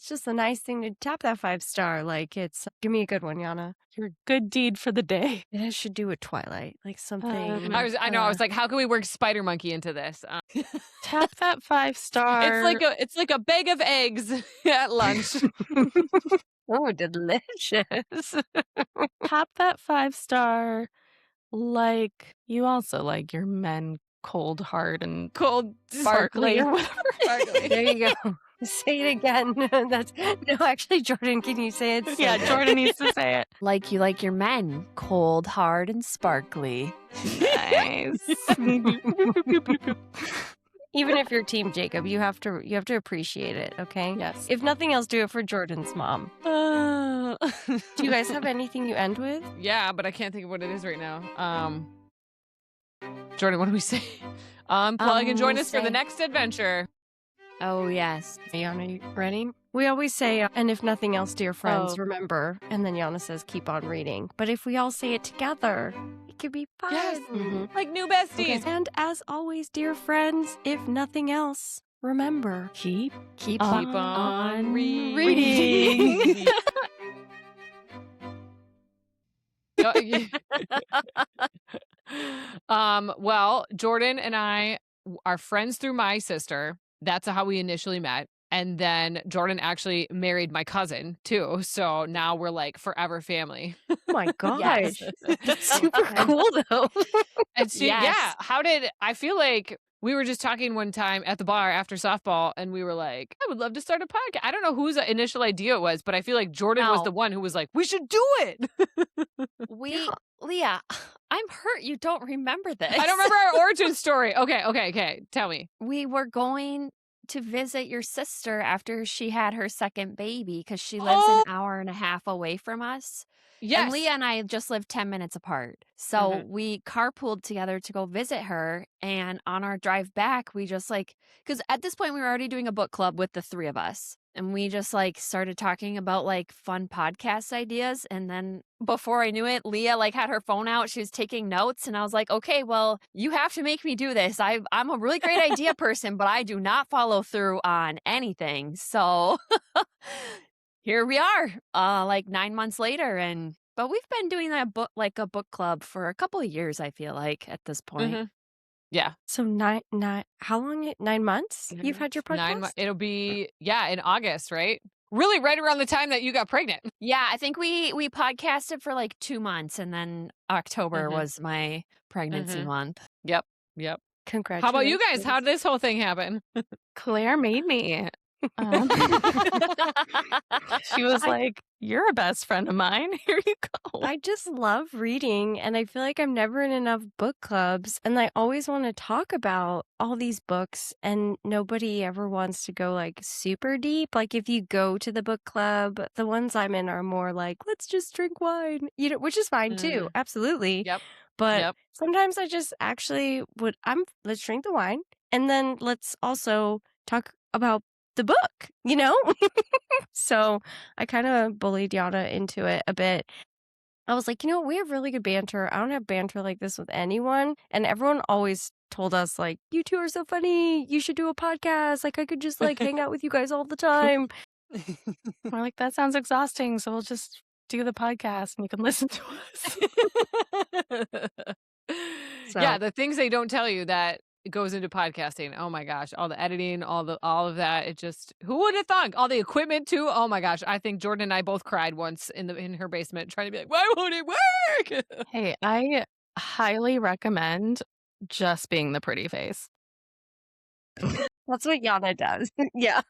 just a nice thing to tap that 5-star. Like give me a good one, Yana. Your good deed for the day. It has to do with Twilight, like something. I was like, how can we work Spider Monkey into this? Tap that 5-star. It's like a bag of eggs at lunch. Oh, delicious. Tap that 5-star. Like you also like your men cold, hard, and Cold, sparkly or whatever. Sparkly. There you go. Say it again. Actually, Jordan, can you say it? Yeah, Jordan needs to say it. Like you like your men, cold, hard, and sparkly. Nice. Even if you're Team Jacob, you have to appreciate it, okay? Yes. If nothing else, do it for Jordan's mom. Do you guys have anything you end with? Yeah, but I can't think of what it is right now. Jordan, what do we say? Unplug and join us for the next adventure. Oh, yes. Yana, you ready? We always say, and if nothing else, dear friends, remember. And then Yana says, keep on reading. But if we all say it together, it could be fun. Yes. Mhm. Like new besties. Okay. And as always, dear friends, if nothing else, remember, keep on reading. Well, Jordan and I are friends through my sister. That's how we initially met. And then Jordan actually married my cousin too. So now we're like forever family. Oh my gosh. Yes. That's super cool though. And she, Yes. I feel like we were just talking one time at the bar after softball and we were like, I would love to start a podcast. I don't know whose initial idea it was, but I feel like Jordan was No. the one who was like, we should do it. Leah, I'm hurt you don't remember this. I don't remember our origin story. Okay. Tell me. We were going to visit your sister after she had her second baby because she lives an hour and a half away from us. Yes. And Leah and I just live 10 minutes apart. So we carpooled together to go visit her. And on our drive back, we just because at this point we were already doing a book club with the three of us. And we just started talking about fun podcast ideas. And then before I knew it, Leah had her phone out. She was taking notes. And I was like, okay, well, you have to make me do this. I'm a really great idea person, but I do not follow through on anything. So here we are, 9 months later, and But we've been doing that book like a book club for a couple of years, I feel like, at this point. Mhm. Yeah. So how long? 9 months? You've had your 9 podcast? it'll be, yeah, in August, right? Really right around the time that you got pregnant. Yeah, I think we podcasted for like 2 months, and then October Mhm. was my pregnancy Mhm. month. Yep. How about you guys? How did this whole thing happen? Claire made me. She was like, "You're a best friend of mine. Here you go." I just love reading, and I feel like I'm never in enough book clubs, and I always want to talk about all these books, and nobody ever wants to go like super deep. Like if you go to the book club, the ones I'm in are more like, let's just drink wine, which is fine too, absolutely. Yep. But Yep. sometimes I just actually let's drink the wine, and then let's also talk about the book, So I kind of bullied Yana into it a bit. I was like, we have really good banter. I don't have banter like this with anyone. And everyone always told us, like, you two are so funny. You should do a podcast. Like, I could just like hang out with you guys all the time. We're like, that sounds exhausting. So we'll just do the podcast and you can listen to us. Yeah, So the things they don't tell you that goes into podcasting. Oh my gosh, all the editing, all of that. It just, who would have thought? All the equipment too. Oh my gosh, I think Jordan and I both cried once in her basement trying to be like, why won't it work? Hey, I highly recommend just being the pretty face. that's what Yana does. Yeah.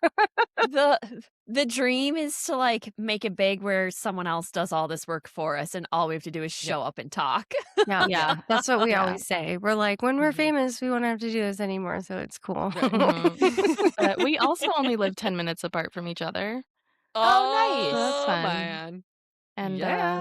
The dream is to like make it big where someone else does all this work for us, and all we have to do is show up and talk. Yeah. Yeah. That's what we Yeah. always say. We're like, when we're Mhm. famous, we won't have to do this anymore. So it's cool. Right. But we also only live 10 minutes apart from each other. Oh, nice. That's fun. Man. And Yeah.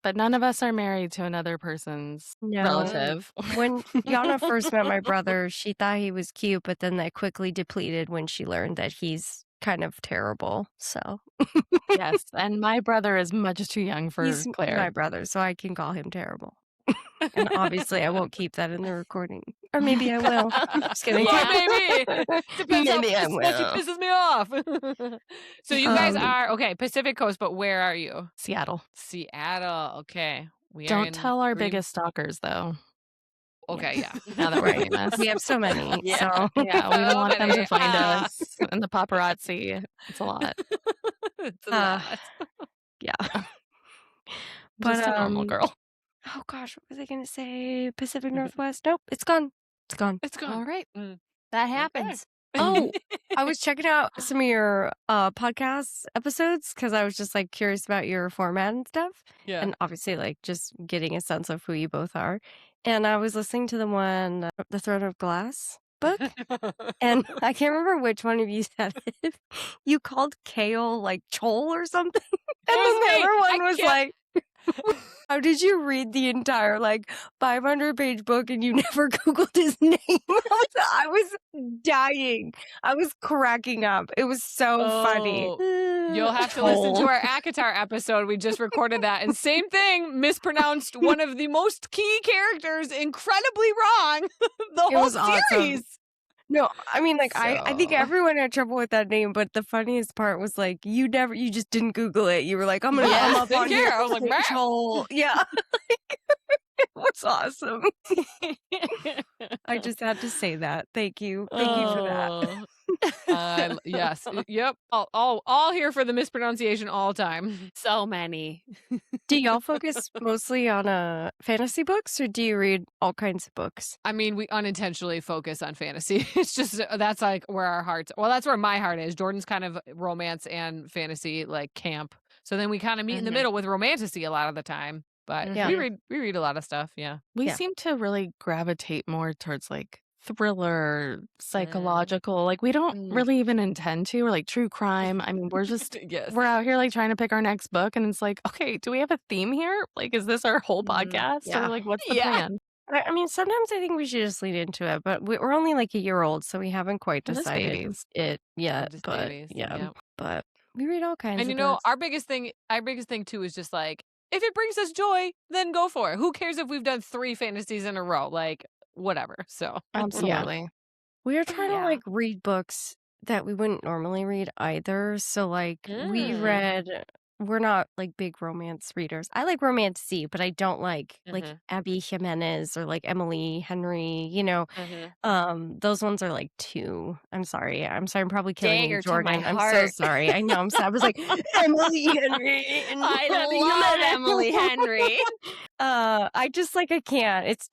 but none of us are married to another person's No. relative. When Yana first met my brother, she thought he was cute, but then that quickly depleted when she learned that he's kind of terrible. So Yes, and my brother is much too young for he's Claire. my brother, so I can call him terrible. And obviously, I won't keep that in the recording. Or maybe I will. Just kidding. Yeah, maybe. Depends Maybe I how much it will. pisses me off. So you guys Um, are, okay, Pacific Coast, but where are you? Seattle. Seattle. Okay. We are Don't in tell our Green- biggest stalkers though. Okay, yeah. Now that we're Right. famous. We have so many. Yeah. So Yeah, we don't want them to find Ah. us and the paparazzi. It's a lot. It's a Uh, lot. yeah. Just a normal girl. Oh gosh, what was I gonna say? Pacific Northwest? Nope, it's gone. It's gone. It's gone. All right. Mm. That happens. Oh, I was checking out some of your podcast episodes because I was just like curious about your format and stuff. Yeah. And obviously like just getting a sense of who you both are. And I was listening to the one, The Throne of Glass book. And I can't remember which one of you said it. You called kale like chol or something. And was then the me. other I one was can't- like, how did you read the entire like 500-page book and you never Googled his name? I was dying. I was cracking up. It was so funny. Oh, You'll have to listen to our Akatar episode. We just recorded that. And same thing, mispronounced one of the most key characters incredibly wrong the It whole was awesome. series. No, I mean, like, I think So- everyone had trouble with that name, but the funniest part was like, you just didn't Google it. You were like, I'm going to Yeah, come up didn't on care. here. I was like, "Meow." Chol. Yeah. It was awesome. I just had to say that. Thank you. Thank you for that. Yes. Yep. All here for the mispronunciation all time. So many. Do y'all focus mostly on fantasy books or do you read all kinds of books? I mean, we unintentionally focus on fantasy. It's just, that's like where our hearts, well, that's where my heart is. Jordan's kind of romance and fantasy, like camp. So then we kind of meet in the Mhm. middle with romantasy a lot of the time. But Yeah. we read a lot of stuff. Yeah. We Yeah. seem to really gravitate more towards like thriller, psychological. Like we don't Mm. really even intend to, or like true crime. I mean, we're just Yes. we're out here like trying to pick our next book, and it's like, okay, do we have a theme here? Like, is this our whole podcast? Yeah. Or like, what's the Yeah. plan? I mean, sometimes I think we should just lean into it, but we're only like a year old, so we haven't quite We're just decided babies. it yet. just But babies, yeah, yeah. but we read all kinds And of you know, books. our biggest thing too is just like, if it brings us joy, then go for it. Who cares if we've done 3 fantasies in a row? Like, whatever. So Absolutely. We are trying Yeah. to like read books that we wouldn't normally read either. So like we Mm. read we're not like big romance readers. I like romantasy, but I don't like Abby Jimenez or like Emily Henry, those ones are like too. I'm sorry. I'm probably killing you, Dagger to my Jordan. I'm so heart. sorry. I know. I'm sad. I was like, Emily Henry and I Abby love Jimenez. Emily Henry. I just like I can't. It's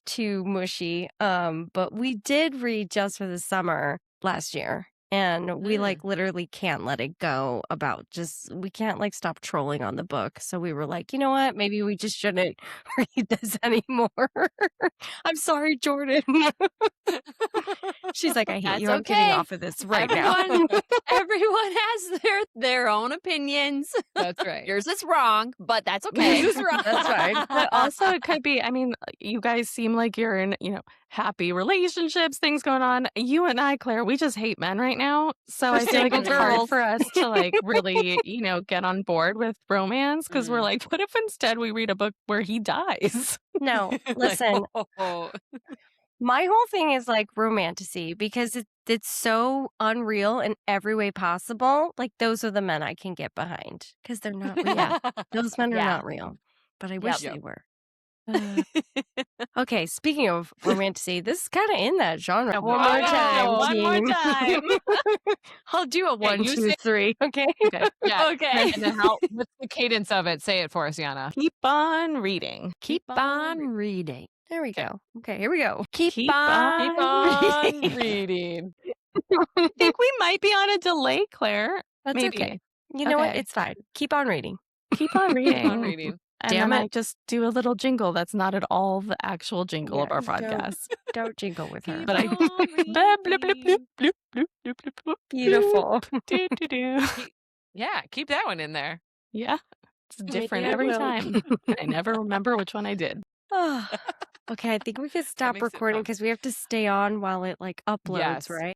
too mushy. But we did read Just for the Summer last year. And we like literally can't let it go about we can't like stop trolling on the book. So we were like, you know what? Maybe we just shouldn't read this anymore. I'm sorry, Jordan. She's like, I hate That's you. I'm getting okay. off of this right now. Everyone has their own opinions. That's right. Yours is wrong, but that's okay. Yours is wrong. That's fine. But also, it could be, I mean, you guys seem like you're in, happy relationships, things going on. You and I, Claire, we just hate men right now. So I feel like single it's hard girls. for us to like really, get on board with romance because we're like, what if instead we read a book where he dies? No, listen. My whole thing is like romantasy because it's so unreal in every way possible. Like those are the men I can get behind because they're not real. Yeah. Those men are Yeah. not real, but I wish Yep. they were. Okay, speaking of romantasy, this is kind of in that genre. One more time, One more team. time. I'll do a one, you 2, say- 3. Okay. Okay. Yeah. Okay. And then what's the cadence of it? Say it for us, Yana. Keep on reading. Keep on reading. There we go. Okay, here we go. Keep on Keep on reading. reading. I think we might be on a delay, Claire. That's Maybe. okay. You know what? Okay. It's fine. Keep on reading. Keep on Keep on reading. reading. And Damn then I it. just do a little jingle that's not at all the actual jingle of Yeah, our don't- podcast. Don't jingle with her. But I Keep on Blah, blah, blah, reading. bloop, bloop, bloop, bloop, bloop, Beautiful. do, do, do. Yeah, keep that one in there. Yeah, it's Maybe different I every will. time. I never remember which one I did. Okay, I think we could stop makes it recording fun. because we have to stay on while it like uploads, Yes. right?